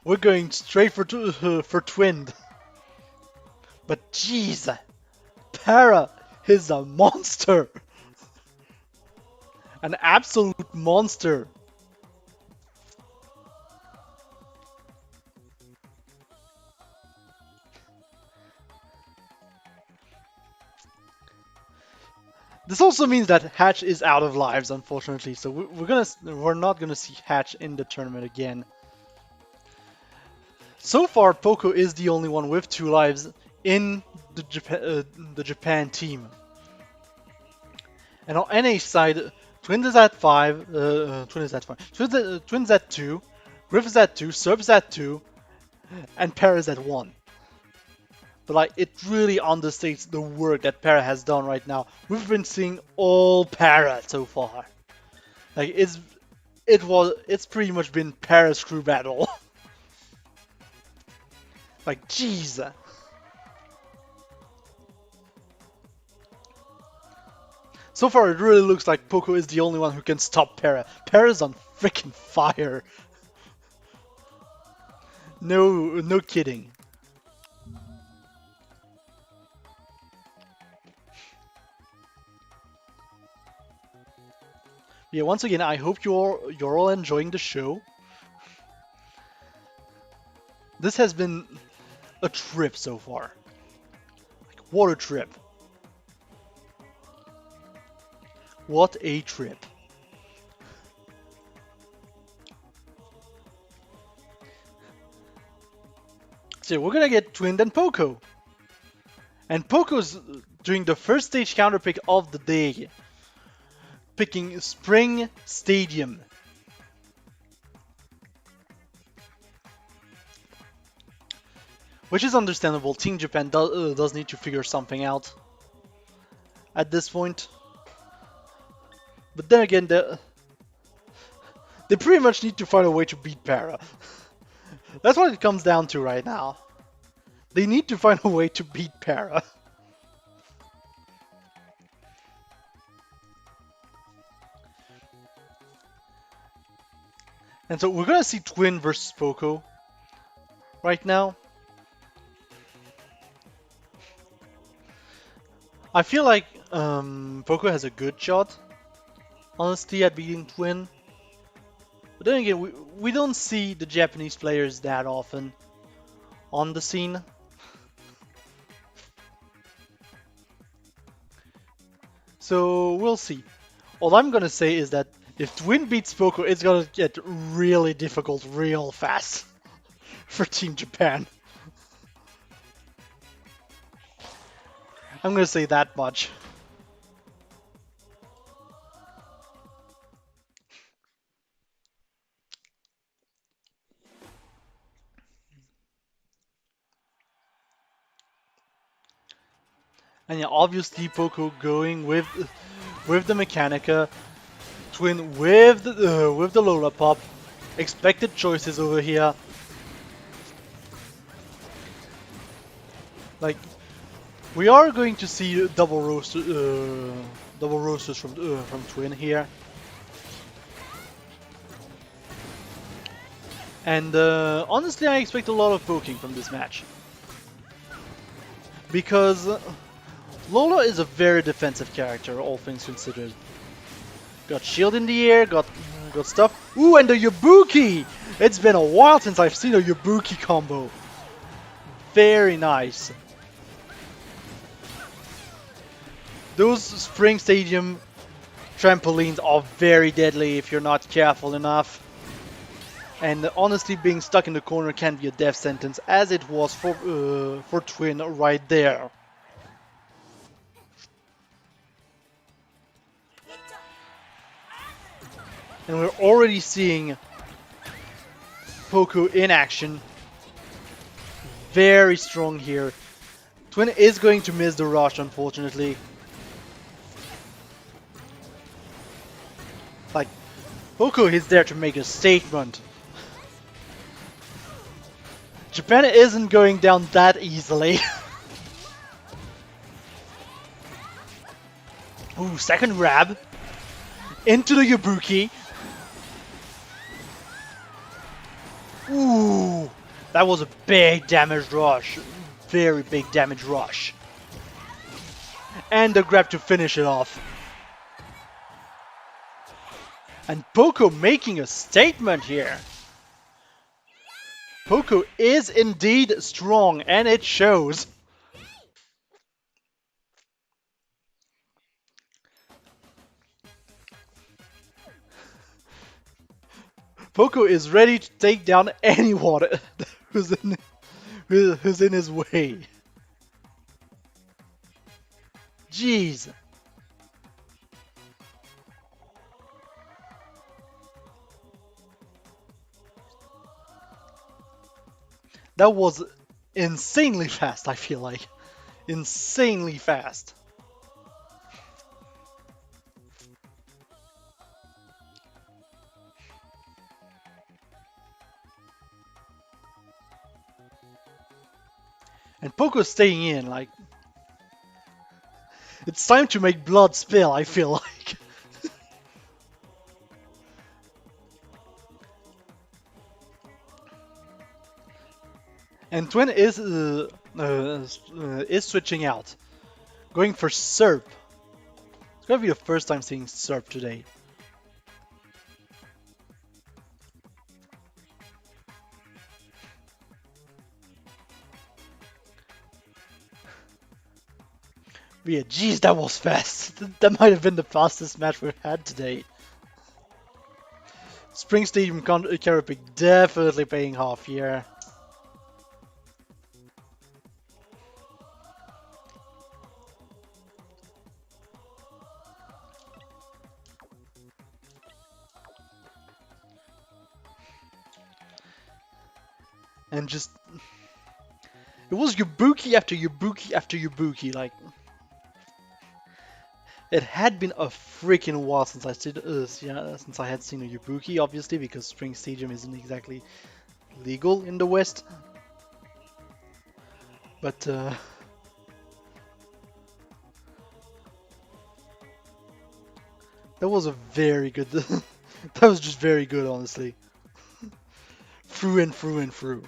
We're going straight for Twinned. But jeez, Para is a monster. An absolute monster. This also means that Hatch is out of lives, unfortunately. So we're not gonna see Hatch in the tournament again. So far, Poco is the only one with 2 lives in the Japan team. And on NA side, Twins is at 5, Twins at 2, Griff is at 2, Serb is at 2, and Para is at 1. But like, it really understates the work that Para has done right now. We've been seeing all Para so far. Like, it's pretty much been Para's crew battle. Like, jeez. So far, it really looks like Poco is the only one who can stop Para. Para's on freaking fire. No kidding. Yeah, once again, I hope you're all enjoying the show. This has been a trip so far. Like, what a trip. What a trip. So we're gonna get Twinned and Poco. And Poco's doing the first stage counter pick of the day. Picking Spring Stadium. Which is understandable. Team Japan does need to figure something out at this point. But then again, they pretty much need to find a way to beat Para. That's what it comes down to right now. They need to find a way to beat Para. And so we're gonna see Twin versus Poco right now. I feel like Poco has a good shot, honestly, at beating Twin. But then again, we don't see the Japanese players that often on the scene. So we'll see. All I'm gonna say is that if Twin beats Poco, it's gonna get really difficult real fast for Team Japan. I'm gonna say that much. And yeah, obviously Poco going with the Mechanica, Twin with the Lola Pop. Expected choices over here. Like, we are going to see double roasters from Twin here. And honestly, I expect a lot of poking from this match. Because Lola is a very defensive character, all things considered. Got shield in the air, got stuff. Ooh, and the Yabuki! It's been a while since I've seen a Yabuki combo. Very nice. Those Spring Stadium trampolines are very deadly if you're not careful enough. And honestly, being stuck in the corner can be a death sentence, as it was for Twin right there. And we're already seeing Poco in action. Very strong here. Twin is going to miss the rush, unfortunately. Like, Poco is there to make a statement. Japan isn't going down that easily. Ooh, second grab. Into the Yabuki. Ooh, that was a big damage rush. Very big damage rush. And the grab to finish it off. And Poco making a statement here. Poco is indeed strong, and it shows. Poco is ready to take down anyone who's in his way. Jeez. That was insanely fast, I feel like. Insanely fast. And Poco's staying in, like... It's time to make blood spill, I feel like. And Twin is switching out. Going for Serp. It's gonna be the first time seeing Serp today. But yeah, geez, that was fast. That might have been the fastest match we've had today. Spring Stadium carry pick definitely paying off here. And just... It was Yabuki after Yabuki after Yabuki, like... It had been a freaking while since since I had seen a Yabuki, obviously, because Spring Stadium isn't exactly legal in the West. But that was a very good. That was just very good, honestly. Through and through and through.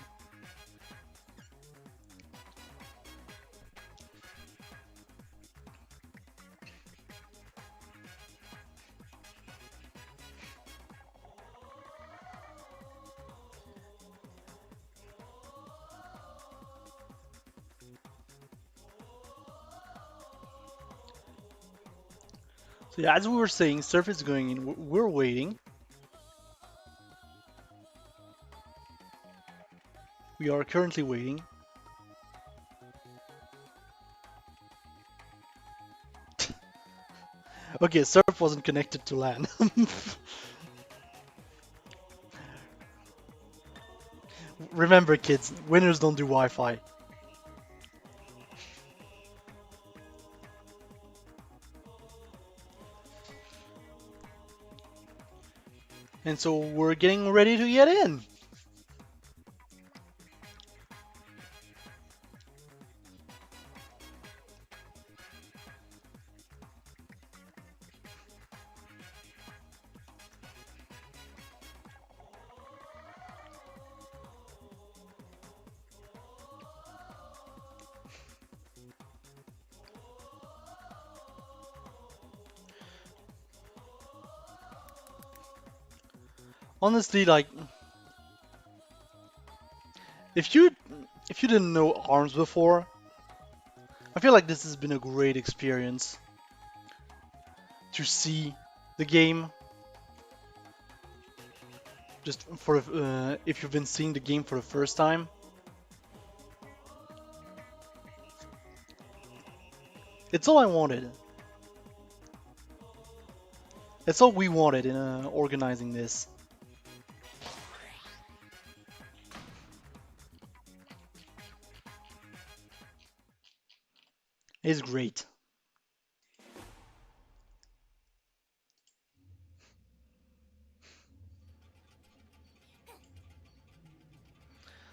So yeah, as we were saying, Surf is going in. We're waiting. We are currently waiting. Okay, Surf wasn't connected to LAN. Remember, kids, winners don't do Wi-Fi. And so we're getting ready to get in. Honestly, like, if you didn't know ARMS before, I feel like this has been a great experience to see the game. Just for if you've been seeing the game for the first time. It's all I wanted. It's all we wanted in organizing this. It's great.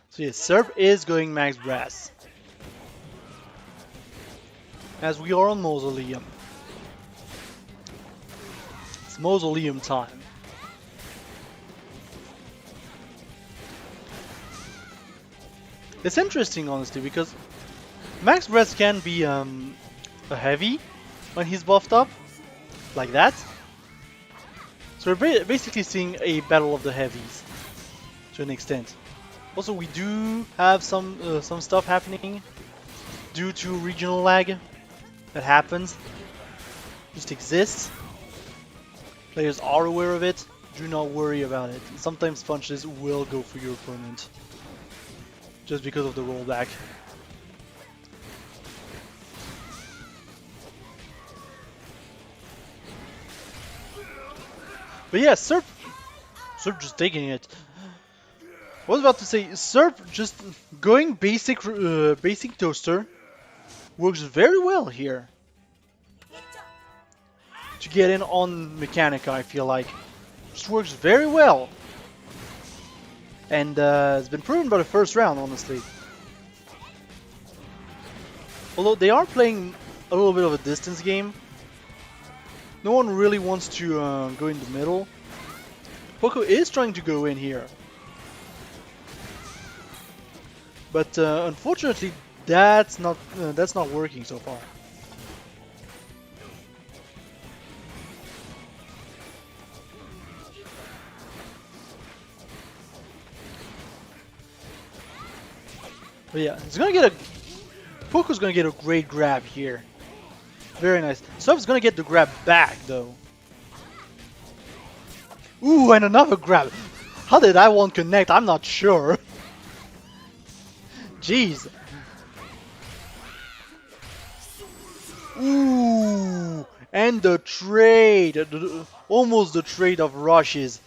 So yes, Serp is going max brass. As we are on Mausoleum. It's Mausoleum time. It's interesting, honestly, because max brass can be a heavy when he's buffed up, like that. So we're basically seeing a battle of the heavies, to an extent. Also, we do have some stuff happening due to regional lag. That happens. Just exists. Players are aware of it. Do not worry about it. Sometimes punches will go for your opponent, just because of the rollback. But yeah, Serp just taking it. I was about to say, Serp just going basic toaster works very well here. To get in on Mechanica, I feel like. Just works very well. And it's been proven by the first round, honestly. Although they are playing a little bit of a distance game. No one really wants to go in the middle. Poco is trying to go in here. But unfortunately, that's not working so far. But yeah, he's gonna get Poco's gonna get a great grab here. Very nice. Sub's gonna get the grab back though. Ooh, and another grab. How did that one connect? I'm not sure. Jeez. Ooh, and the trade, almost the trade of rushes,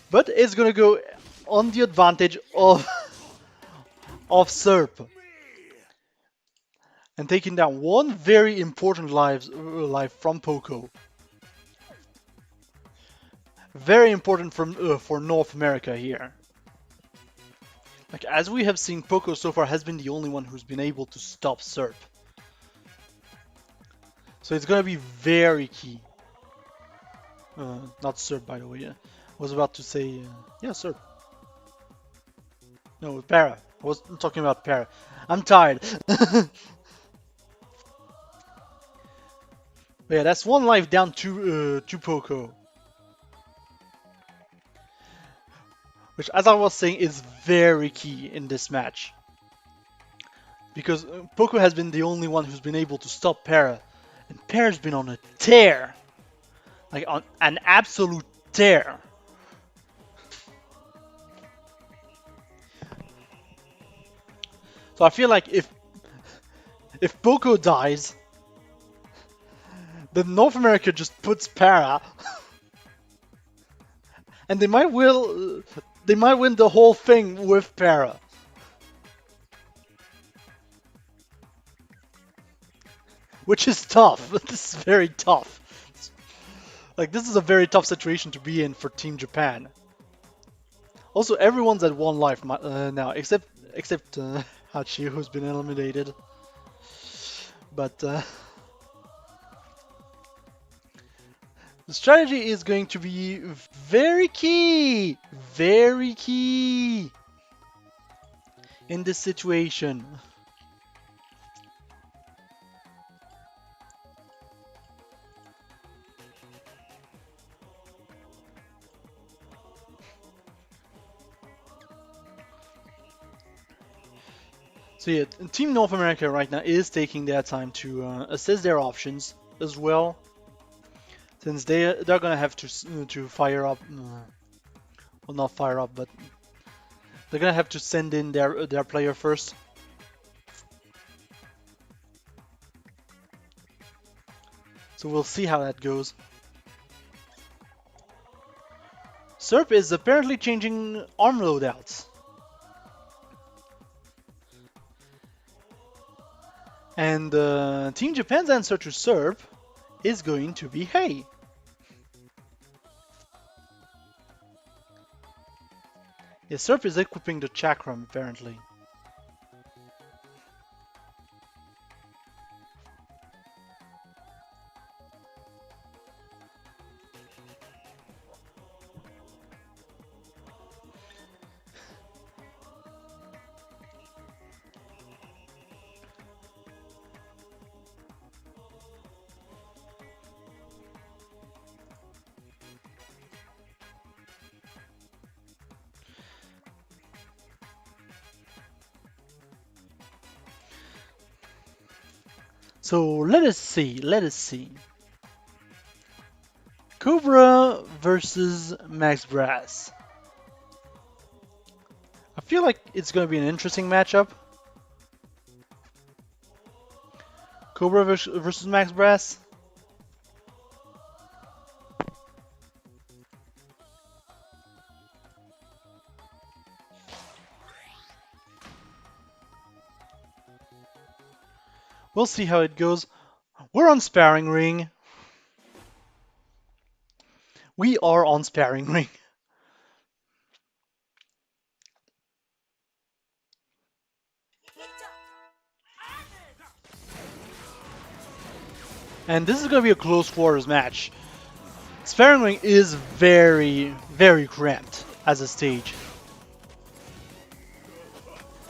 but it's gonna go on the advantage of Serp, and taking down one very important life from Poco. Very important from for North America here. Like, as we have seen, Poco so far has been the only one who's been able to stop Serp. So it's gonna be very key. Not Serp, by the way. I was about to say, yeah, Serp. No, Para. I was talking about Para. I'm tired. But yeah, that's one life down to Poco. Which, as I was saying, is very key in this match. Because Poco has been the only one who's been able to stop Para. And Para's been on a tear. Like, on an absolute tear. So I feel like if Poco dies, then North America just puts Para, and they might win the whole thing with Para. Which is tough. This is very tough. Like, this is a very tough situation to be in for Team Japan. Also, everyone's at 1 life now, except Hachi, who's been eliminated. But the strategy is going to be very key in this situation. So yeah, Team North America right now is taking their time to assess their options as well, since they're gonna have to fire up, well, not fire up, but they're gonna have to send in their player first. So we'll see how that goes. Serp is apparently changing arm loadouts. And Team Japan's answer to Serp is going to be Hey. Yeah, Serp is equipping the Chakram apparently. So let us see. Cobra versus Max Brass. I feel like it's going to be an interesting matchup. Cobra versus Max Brass. We'll see how it goes. We're on sparring ring. We are on sparring ring. And this is going to be a close quarters match. Sparring ring is very, very cramped as a stage.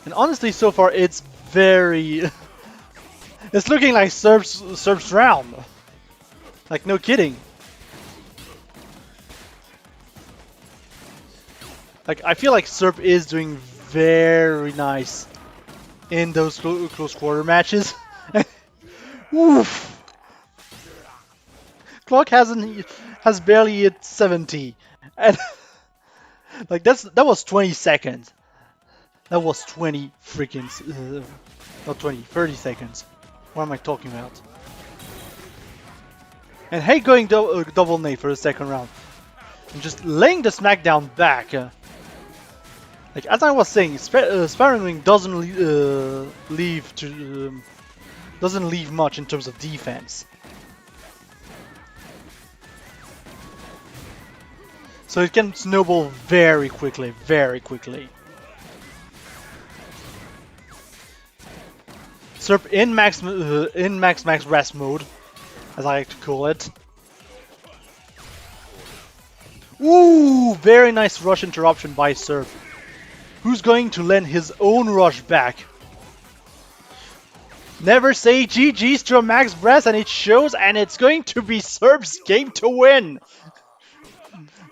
And honestly, so far, it's very... it's looking like Serp's round. Like, no kidding. Like, I feel like Serp is doing very nice in those close quarter matches. Oof. Clock has barely hit 70, and like that was 20 seconds. That was 20 freaking not 20, 30 seconds. What am I talking about? And Hey going double nade for the second round, and just laying the smackdown back. Like as I was saying, sparring ring doesn't leave much in terms of defense. So it can snowball very quickly, very quickly. Serp in max Brass mode, as I like to call it. Ooh, very nice rush interruption by Serp, who's going to lend his own rush back. Never say GG's to a Max Brass, and it shows, and it's going to be Serp's game to win.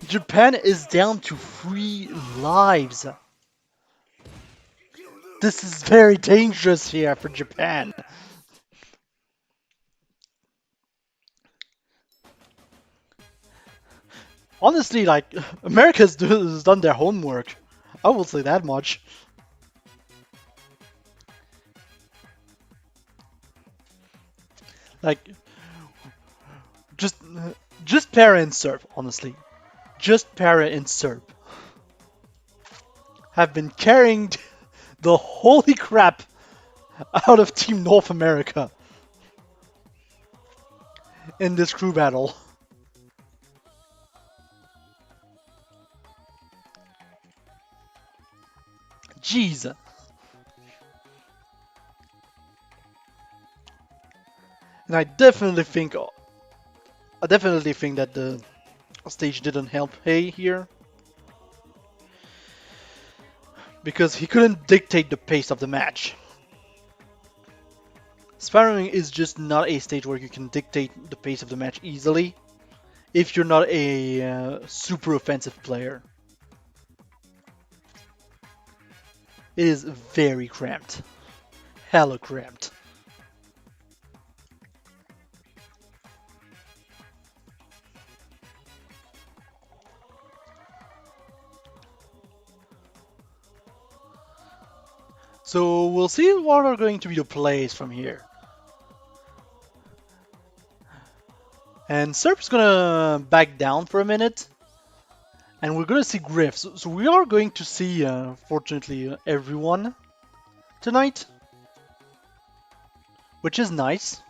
Japan is down to 3 lives. This is very dangerous here for Japan. Honestly, like, America's done their homework. I will say that much. Like, just para and Serp, honestly. Just para and Serp have been carrying the holy crap out of Team North America in this crew battle. Jeez. And I definitely think that the stage didn't help Hay here. Because he couldn't dictate the pace of the match. Sparring is just not a stage where you can dictate the pace of the match easily if you're not a super offensive player. It is very cramped. Hella cramped. So we'll see what are going to be the plays from here. And Serp's gonna back down for a minute. And we're gonna see Griff. So we are going to see, fortunately, everyone tonight. Which is nice.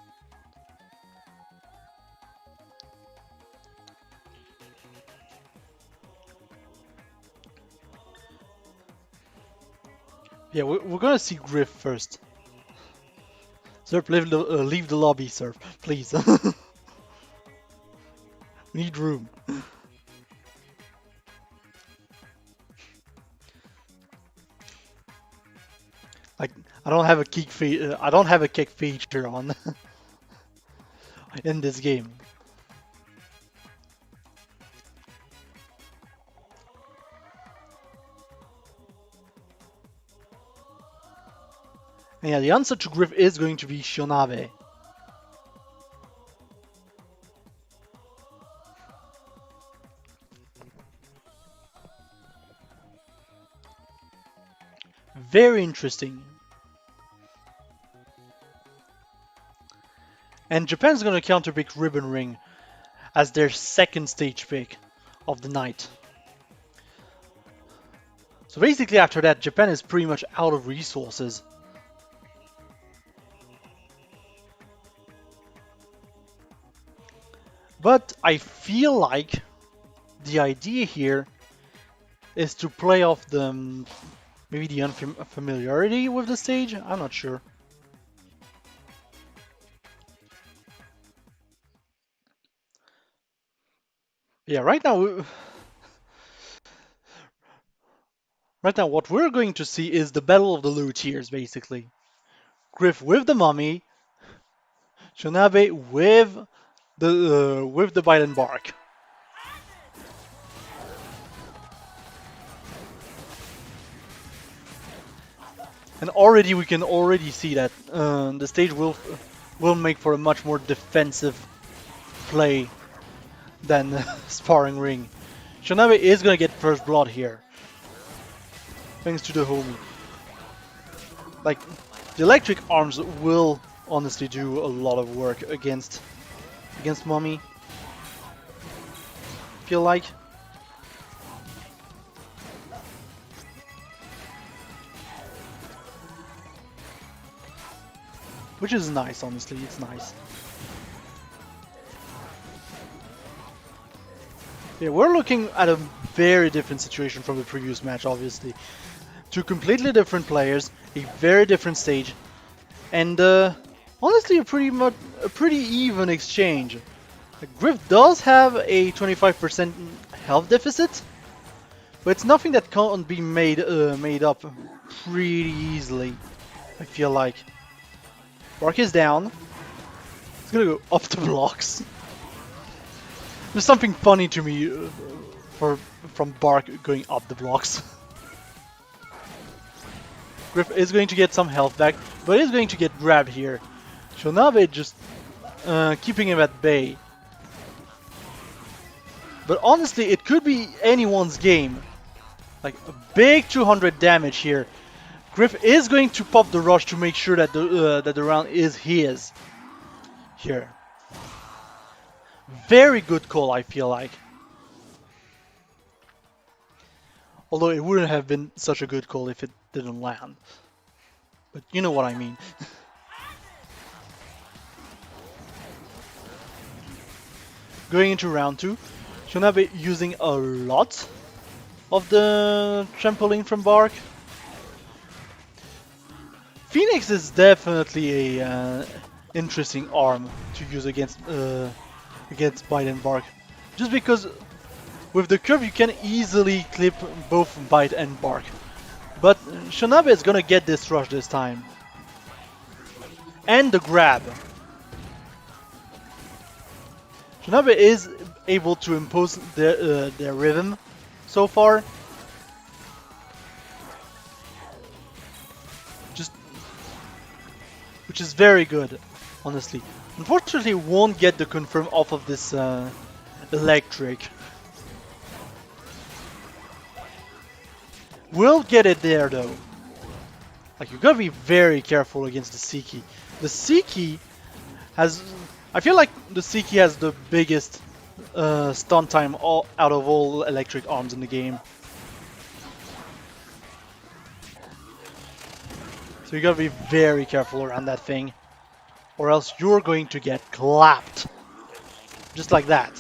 Yeah, we're gonna see Griff first. Serp, leave the lobby, Serp, please. We need room. Like, I don't have a kick feature on in this game. And yeah, the answer to Griff is going to be Shonabe. Very interesting. And Japan's gonna counterpick Ribbon Ring as their second stage pick of the night. So basically after that, Japan is pretty much out of resources. But I feel like the idea here is to play off the maybe the unfamiliarity with the stage. I'm not sure. Yeah, right now what we're going to see is the battle of the low tiers, basically. Griff with the mummy, Shonabe with the bite and bark. And already we can already see that the stage will make for a much more defensive play than Sparring Ring. Shonabe is gonna get first blood here, thanks to the homie. Like, the electric arms will honestly do a lot of work against Mummy. Feel like. Which is nice, honestly, it's nice. Yeah, we're looking at a very different situation from the previous match, obviously. Two completely different players, a very different stage, and honestly a pretty even exchange. Griff does have a 25% health deficit, but it's nothing that can't be made up pretty easily, I feel like. Bark is down. It's gonna go up the blocks. There's something funny to me from Bark going up the blocks. Griff is going to get some health back, but is going to get grabbed here. Shonabe just keeping him at bay. But honestly, it could be anyone's game. Like, a big 200 damage here. Griff is going to pop the rush to make sure that the round is his here. Very good call, I feel like. Although it wouldn't have been such a good call if it didn't land. But you know what I mean. Going into round 2, Shonabe using a lot of the trampoline from Bark. Phoenix is definitely a interesting arm to use against Bite and Bark, just because with the curve you can easily clip both Bite and Bark. But Shanabe is gonna get this rush this time. And the grab. Shanabe is able to impose their rhythm so far. Which is very good, honestly. Unfortunately, won't get the confirm off of this electric. We'll get it there though. Like, you gotta be very careful against the Seiki. The Seiki has... I feel like the Seiki has the biggest stun time out of all electric arms in the game. So you gotta be very careful around that thing, or else you're going to get clapped. Just like that.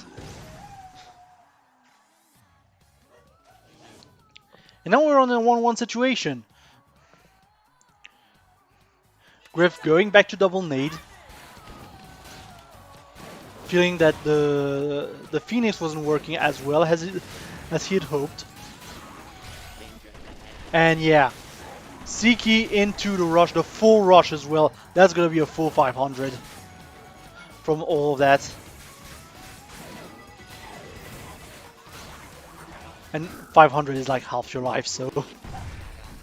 And now we're on a 1-1 situation. Griff going back to double nade. Feeling that the Phoenix wasn't working as well as he had hoped. And yeah. Seiki into the rush, the full rush as well. That's gonna be a full 500 from all of that. And 500 is like half your life, so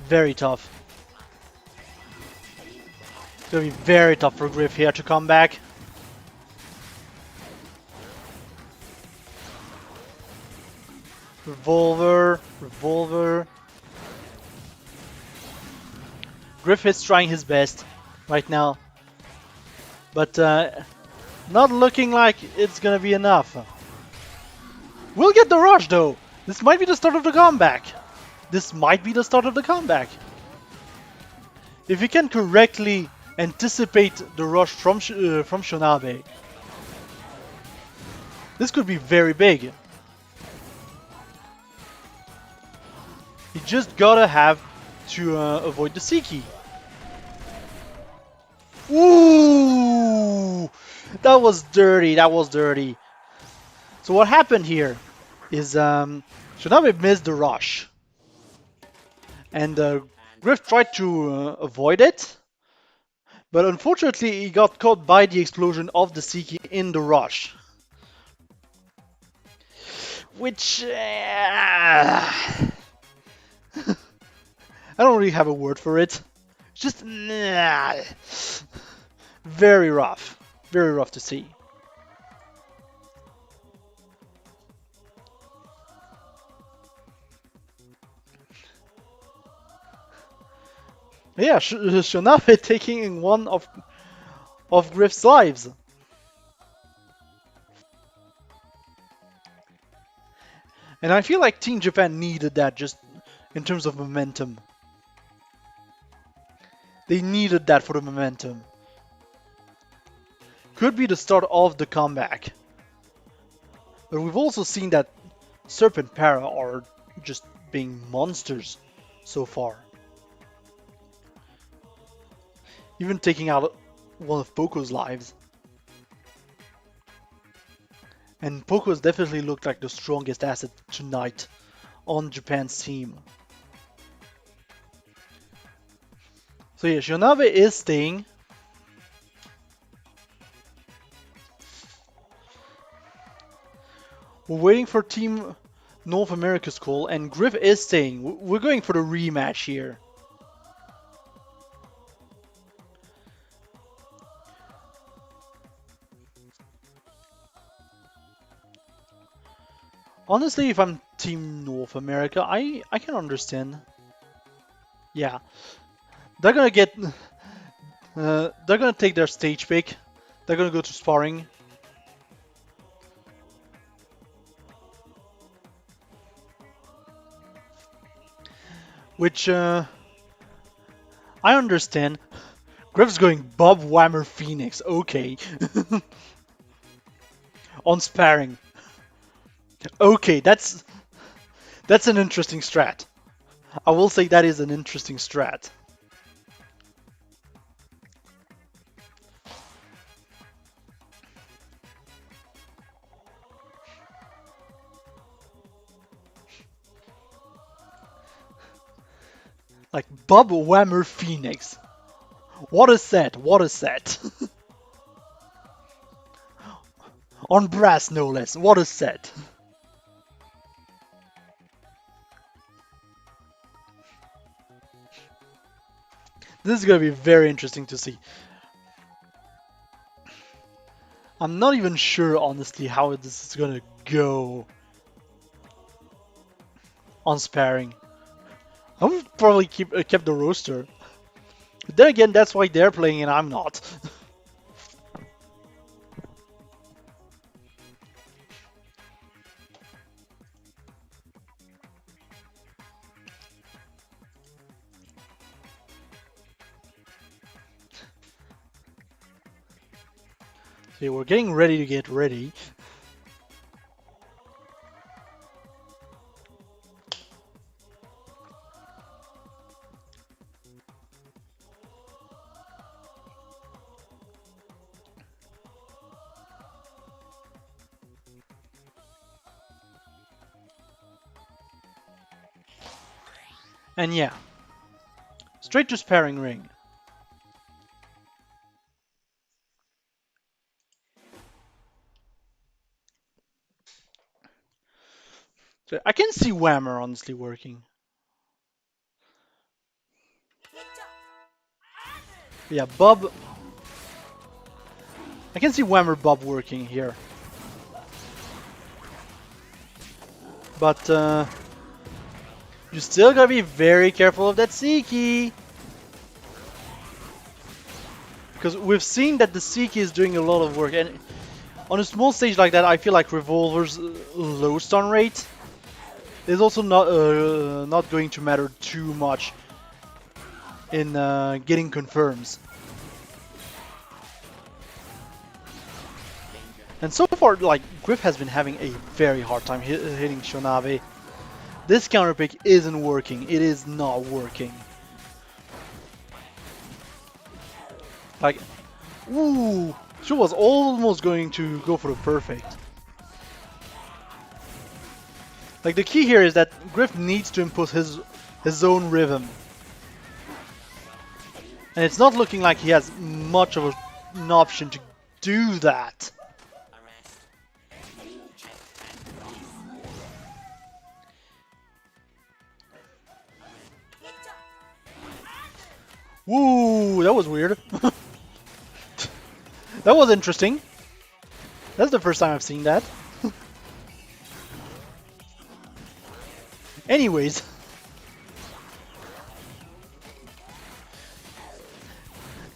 very tough. It's gonna be very tough for Griff here to come back. Revolver, revolver. Griff is trying his best right now, but not looking like it's gonna be enough. We'll get the rush though. This might be the start of the comeback. This might be the start of the comeback. If you can correctly anticipate the rush from Shanabe, this could be very big. You just gotta have to avoid the Seiki. Ooh! That was dirty, that was dirty. So what happened here is Shanabe missed the rush. And Griff tried to avoid it. But unfortunately he got caught by the explosion of the Seiki in the rush. Which... I don't really have a word for it. Just very rough to see. Yeah, Shanabe taking one of Griff's lives. And I feel like Team Japan needed that just in terms of momentum. They needed that for the momentum. Could be the start of the comeback. But we've also seen that Serpent Para are just being monsters so far. Even taking out one of Poco's lives. And Poco has definitely looked like the strongest asset tonight on Japan's team. So yeah, Shanabe is staying. We're waiting for Team North America's call, and Griff is staying. We're going for the rematch here. Honestly, if I'm Team North America, I can understand. Yeah. They're gonna get... they're gonna take their stage pick. They're gonna go to sparring. Which, I understand. Griff's going Bob Whammer Phoenix. Okay. On sparring. Okay, that's an interesting strat. I will say that is an interesting strat. Like Bob Whammer Phoenix. What a set, what a set. On brass no less, what a set. This is gonna be very interesting to see. I'm not even sure honestly how this is gonna go on sparring. I would probably kept the roster. But then again, that's why they're playing and I'm not. So we're getting ready to get ready. And yeah, straight to sparring ring. So I can see Whammer honestly working. Yeah, Bob. I can see Whammer Bob working here. But you still gotta be very careful of that C key. Because we've seen that the C key is doing a lot of work. And on a small stage like that, I feel like Revolver's low stun rate is also not going to matter too much in getting confirms. And so far, like, Griff has been having a very hard time hitting Shonabe. This counter pick isn't working. It is not working. Like, ooh, she was almost going to go for the perfect. Like, the key here is that Griff needs to impose his own rhythm. And it's not looking like he has much of an option to do that. Woo, that was weird. That was interesting. That's the first time I've seen that. Anyways.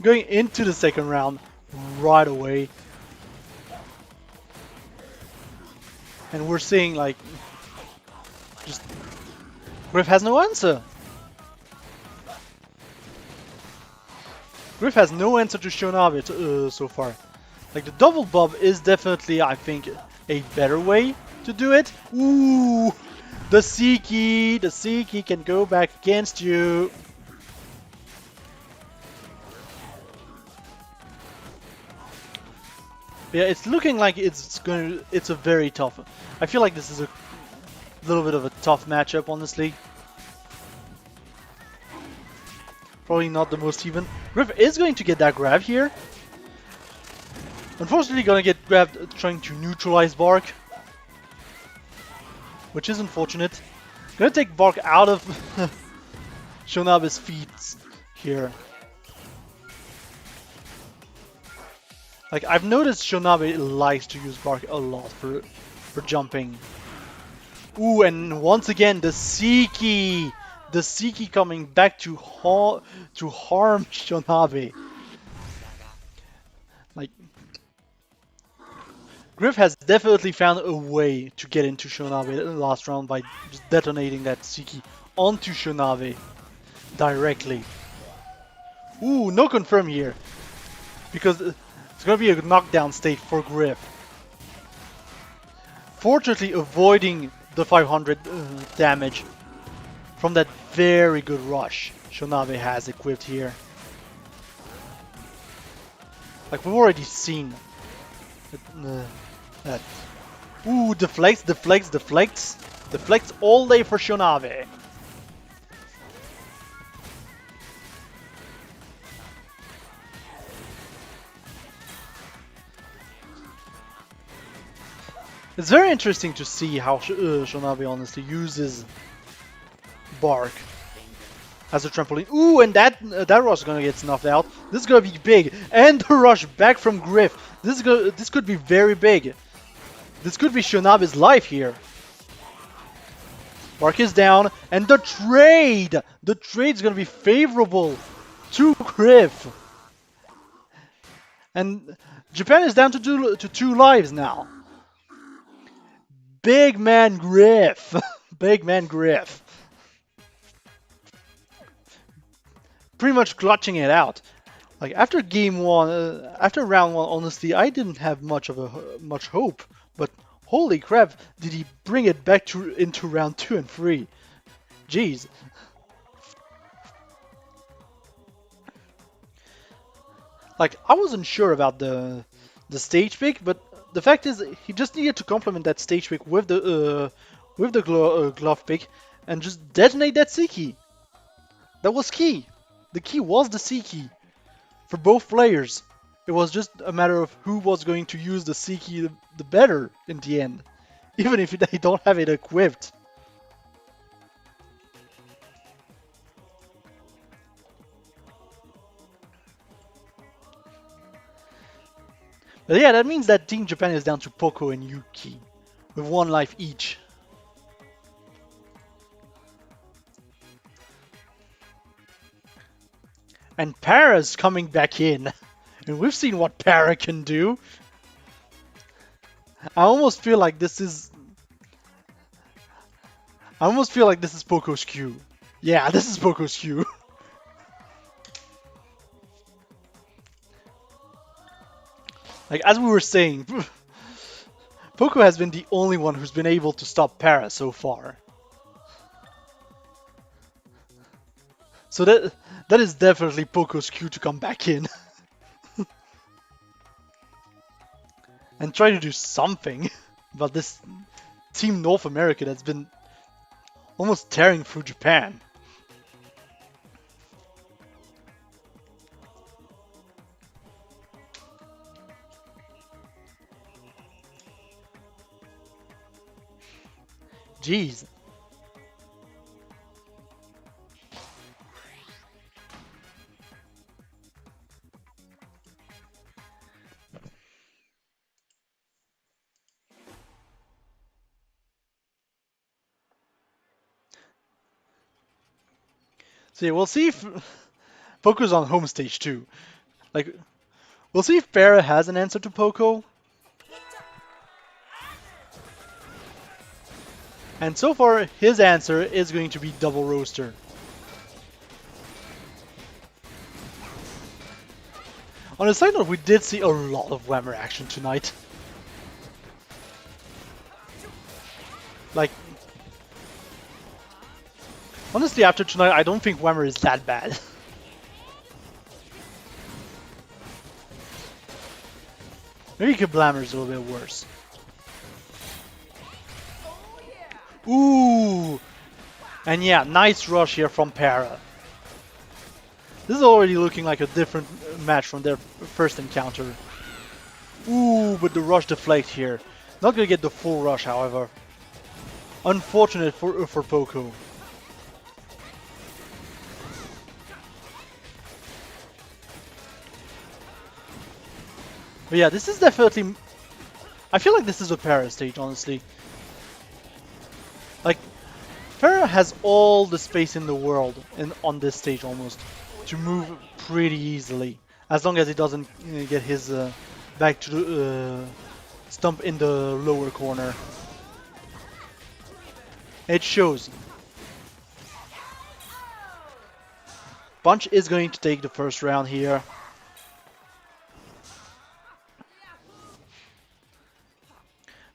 Going into the second round right away. And we're seeing like just Griff has no answer. Griff has no answer to Shonabe so far. Like the double bob is definitely, I think, a better way to do it. Ooh, the C key can go back against you. Yeah, it's looking like it's a very tough. I feel like this is a little bit of a tough matchup, honestly. Probably not the most even. Griff is going to get that grab here. Unfortunately, gonna get grabbed trying to neutralize Bark, which is unfortunate. Gonna take Bark out of Shonabe's feet here. Like, I've noticed Shonabe likes to use Bark a lot for jumping. Ooh, and once again the C key. The C key coming back to harm Shonabe. Like, Griff has definitely found a way to get into Shonabe in the last round by just detonating that C key onto Shonabe directly. Ooh, no confirm here. Because it's gonna be a knockdown state for Griff. Fortunately avoiding the 500 damage from that very good rush Shonabe has equipped here. Like, we've already seen that. Ooh, deflects. Deflects all day for Shonabe. It's very interesting to see how Shanabi honestly uses Bark as a trampoline. Ooh, and that rush is gonna get snuffed out. This is gonna be big, and the rush back from Griff. This could be very big. This could be Shanabi's life here. Bark is down, and the trade's gonna be favorable to Griff. And Japan is down to 2 lives now. Big man Griff. Big man Griff. Pretty much clutching it out. Like after game 1, after round 1, honestly, I didn't have much hope. But holy crap, did he bring it back into round 2 and 3? Jeez. Like I wasn't sure about the stage pick, but the fact is he just needed to complement that stage pick with the glove pick and just detonate that C key. That was key. The key was the C key for both players. It was just a matter of who was going to use the C key the better in the end, even if they don't have it equipped. But yeah, that means that Team Japan is down to Poco and Yuki, with 1 life each. And Para's coming back in, and we've seen what Para can do. I almost feel like this is Poco's cue. Yeah, this is Poco's cue. Like, as we were saying, Poco has been the only one who's been able to stop Para so far. So that is definitely Poco's cue to come back in. And try to do something about this Team North America that's been almost tearing through Japan. Jeez. So yeah, we'll see if Poco's on home stage too. Like, we'll see if Para has an answer to Poco. And so far, his answer is going to be double roaster. On a side note, we did see a lot of Whammer action tonight. Like, honestly, after tonight, I don't think Whammer is that bad. Maybe Kablammer's a little bit worse. Ooh! And yeah, nice rush here from Para. This is already looking like a different match from their first encounter. Ooh, but the rush deflect here. Not gonna get the full rush, however. Unfortunate for Poco. But yeah, this is definitely... I feel like this is a Para stage, honestly. Like, Para has all the space in the world on this stage almost to move pretty easily, as long as he doesn't get his back to the stump in the lower corner. It shows. Punch is going to take the first round here.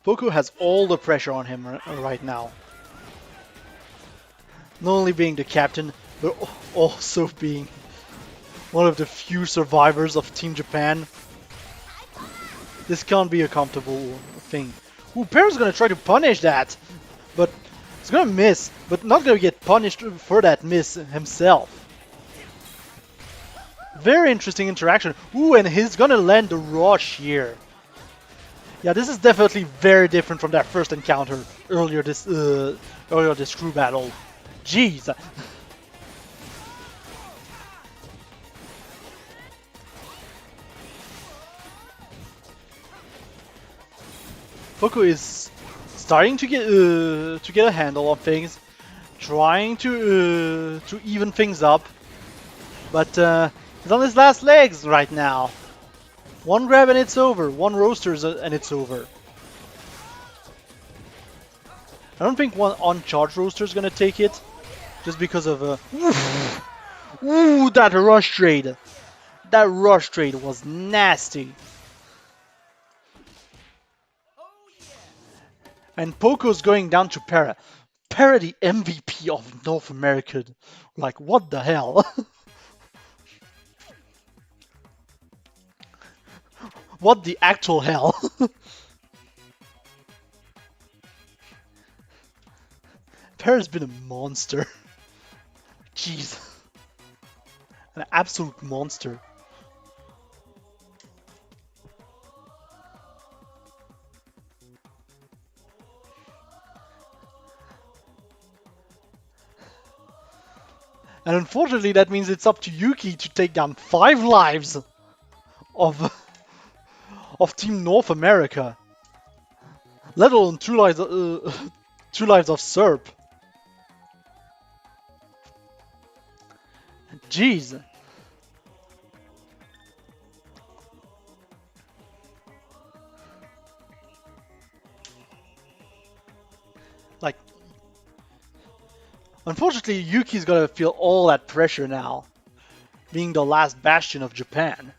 Poco has all the pressure on him right now. Not only being the captain, but also being one of the few survivors of Team Japan. This can't be a comfortable thing. Ooh, Para's gonna try to punish that, but it's gonna miss, but not gonna get punished for that miss himself. Very interesting interaction. Ooh, and he's gonna land the rush here. Yeah, this is definitely very different from that first encounter earlier this crew battle. Jeez. Poco is starting to get a handle on things, trying to even things up, but he's on his last legs right now. One grab and it's over. One roasters and it's over. I don't think one on-charge roaster is gonna take it, just because of ooh, that rush trade. That rush trade was nasty. And Poco's going down to Para. Para, the MVP of North America. Like, what the hell? What the actual hell? Para's been a monster. Jeez. An absolute monster. And unfortunately, that means it's up to Yuki to take down 5 lives of Team North America, let alone 2 lives, 2 lives of Serp. Jeez. Like, unfortunately, Yuki's gotta feel all that pressure now, being the last bastion of Japan.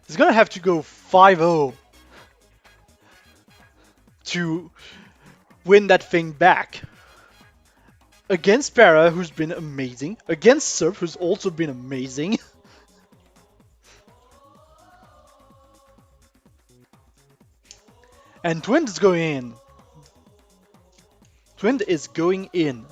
He's gonna have to go 5-0 to win that thing back. Against Para, who's been amazing. Against Serp, who's also been amazing. And Twin is going in. Twin is going in.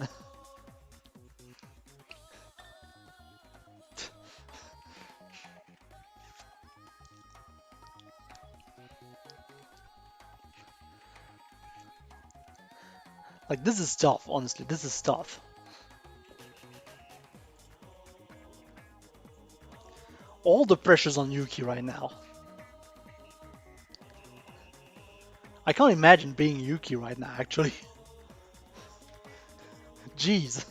Like, this is tough, honestly. This is tough. All the pressure's on Yuki right now. I can't imagine being Yuki right now, actually. Jeez.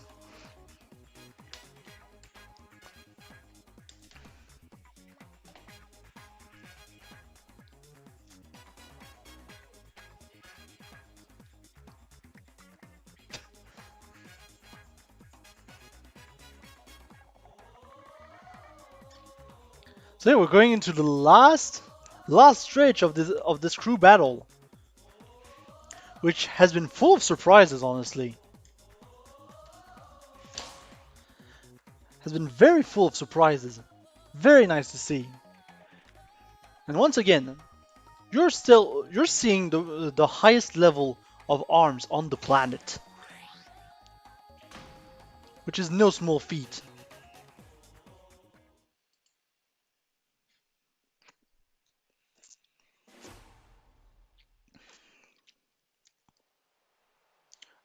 So yeah, we're going into the last stretch of this crew battle, which has been full of surprises, honestly. Has been very full of surprises. Very nice to see. And once again, you're seeing the highest level of ARMS on the planet, which is no small feat.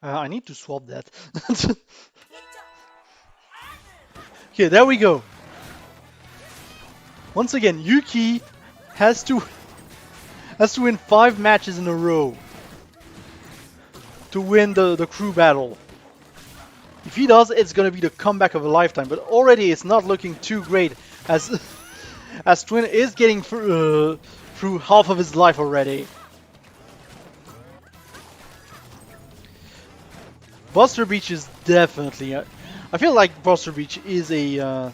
I need to swap that. Okay, there we go. Once again, Yuki has to win 5 matches in a row to win the crew battle. If he does, it's gonna be the comeback of a lifetime. But already, it's not looking too great as Twin is getting through half of his life already. Buster Beach is definitely... I feel like Buster Beach is a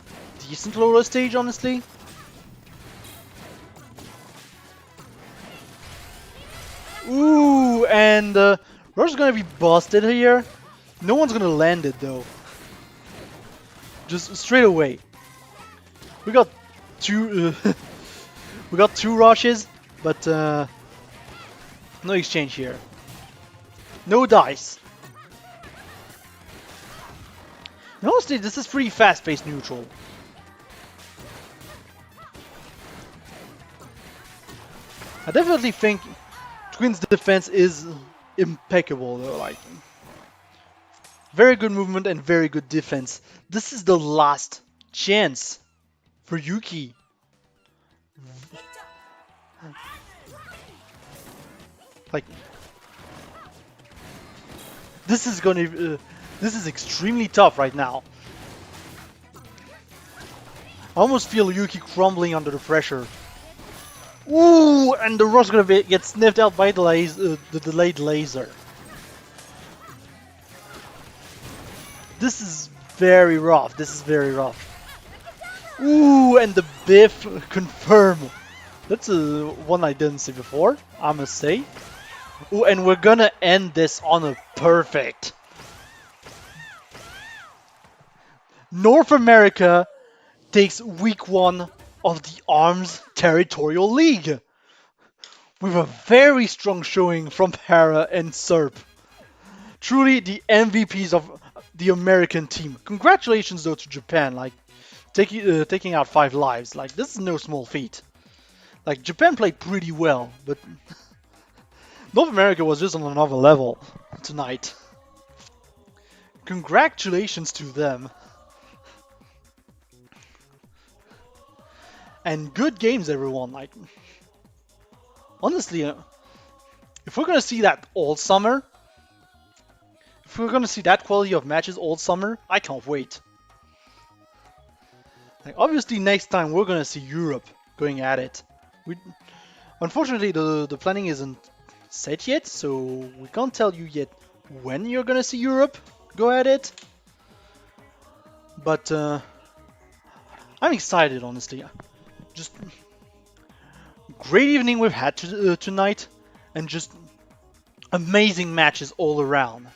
decent roller stage, honestly. Ooh, and Rush's gonna be busted here. No one's gonna land it, though. Just straight away. We got 2... we got 2 rushes, but no exchange here. No dice. And honestly, this is pretty fast-paced neutral. I definitely think Twins' defense is impeccable though, like very good movement and very good defense. This is the last chance for Yuki. Like this is this is extremely tough right now. I almost feel Yuki crumbling under the pressure. Ooh, and the rush gonna get sniffed out by the delayed laser. This is very rough. This is very rough. Ooh, and the biff confirm. That's one I didn't see before, I must say. Ooh, and we're gonna end this on a perfect. North America takes week 1 of the ARMS Territorial League. With a very strong showing from Para and Serp. Truly the MVPs of the American team. Congratulations though to Japan, like taking out 5 lives. Like this is no small feat. Like Japan played pretty well, but North America was just on another level tonight. Congratulations to them. And good games, everyone. Like honestly, if we're gonna see that all summer, if we're gonna see that quality of matches all summer, I can't wait. Like obviously next time we're gonna see Europe going at it. Unfortunately the planning isn't set yet, so we can't tell you yet when you're gonna see Europe go at it. But I'm excited, honestly. Just great evening we've had tonight, and just amazing matches all around.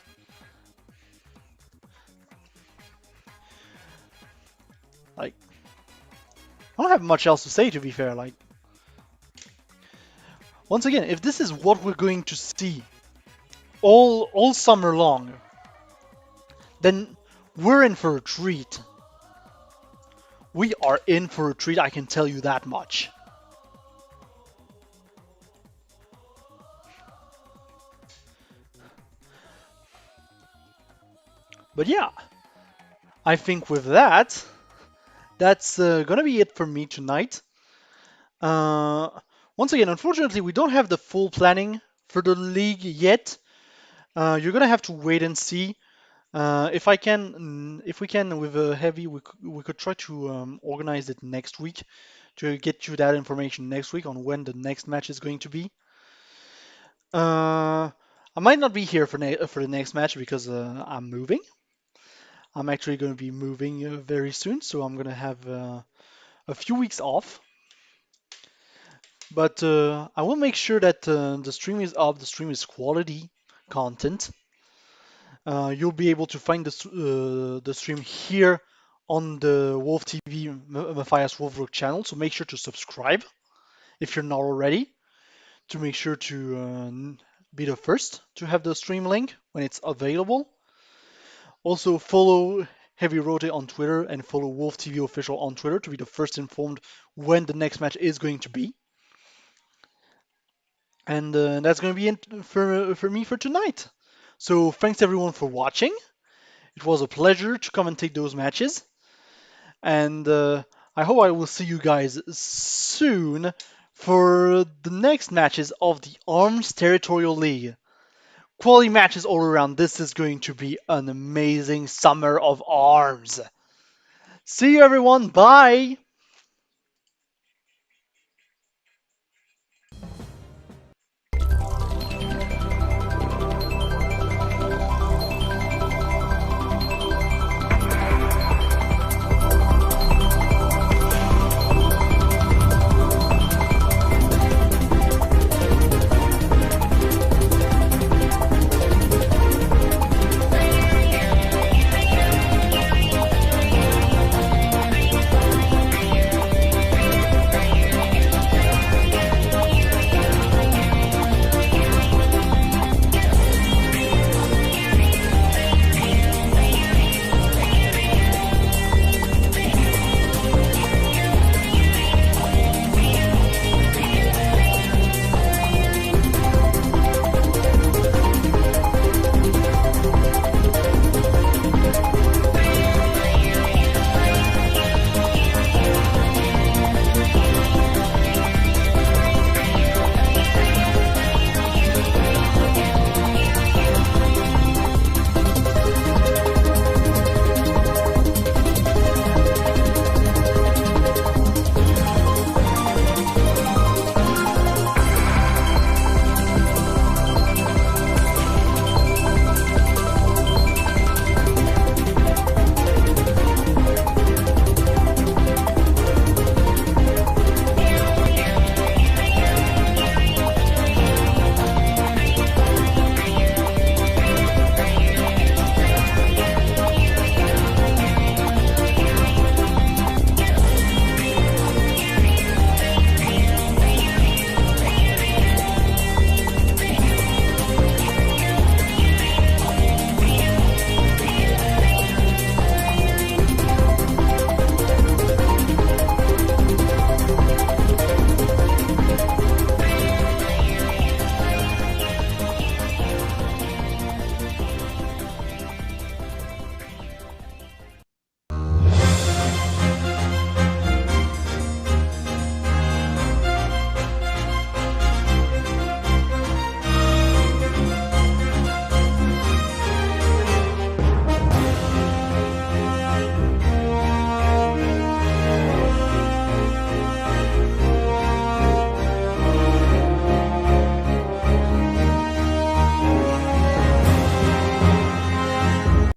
Like, I don't have much else to say, to be fair. Like, once again, if this is what we're going to see all summer long, then we're in for a treat. We are in for a treat, I can tell you that much. But yeah, I think with that, that's gonna be it for me tonight. Once again, unfortunately, we don't have the full planning for the league yet. You're gonna have to wait and see. If we can, with a heavy, we could try to organize it next week to get you that information next week on when the next match is going to be. I might not be here for the next match because I'm moving. I'm actually going to be moving very soon, so I'm going to have a few weeks off. But I will make sure that the stream is up, the stream is quality content. You'll be able to find the stream here on the Wolf TV Mathias Wolfbrok channel, so make sure to subscribe if you're not already, to make sure to be the first to have the stream link when it's available. Also follow Heavy Rotate on Twitter and follow Wolf TV Official on Twitter to be the first informed when the next match is going to be. And that's going to be it for me for tonight. So thanks everyone for watching. It was a pleasure to commentate those matches. And I hope I will see you guys soon for the next matches of the ARMS Territorial League. Quality matches all around. This is going to be an amazing summer of ARMS. See you everyone. Bye.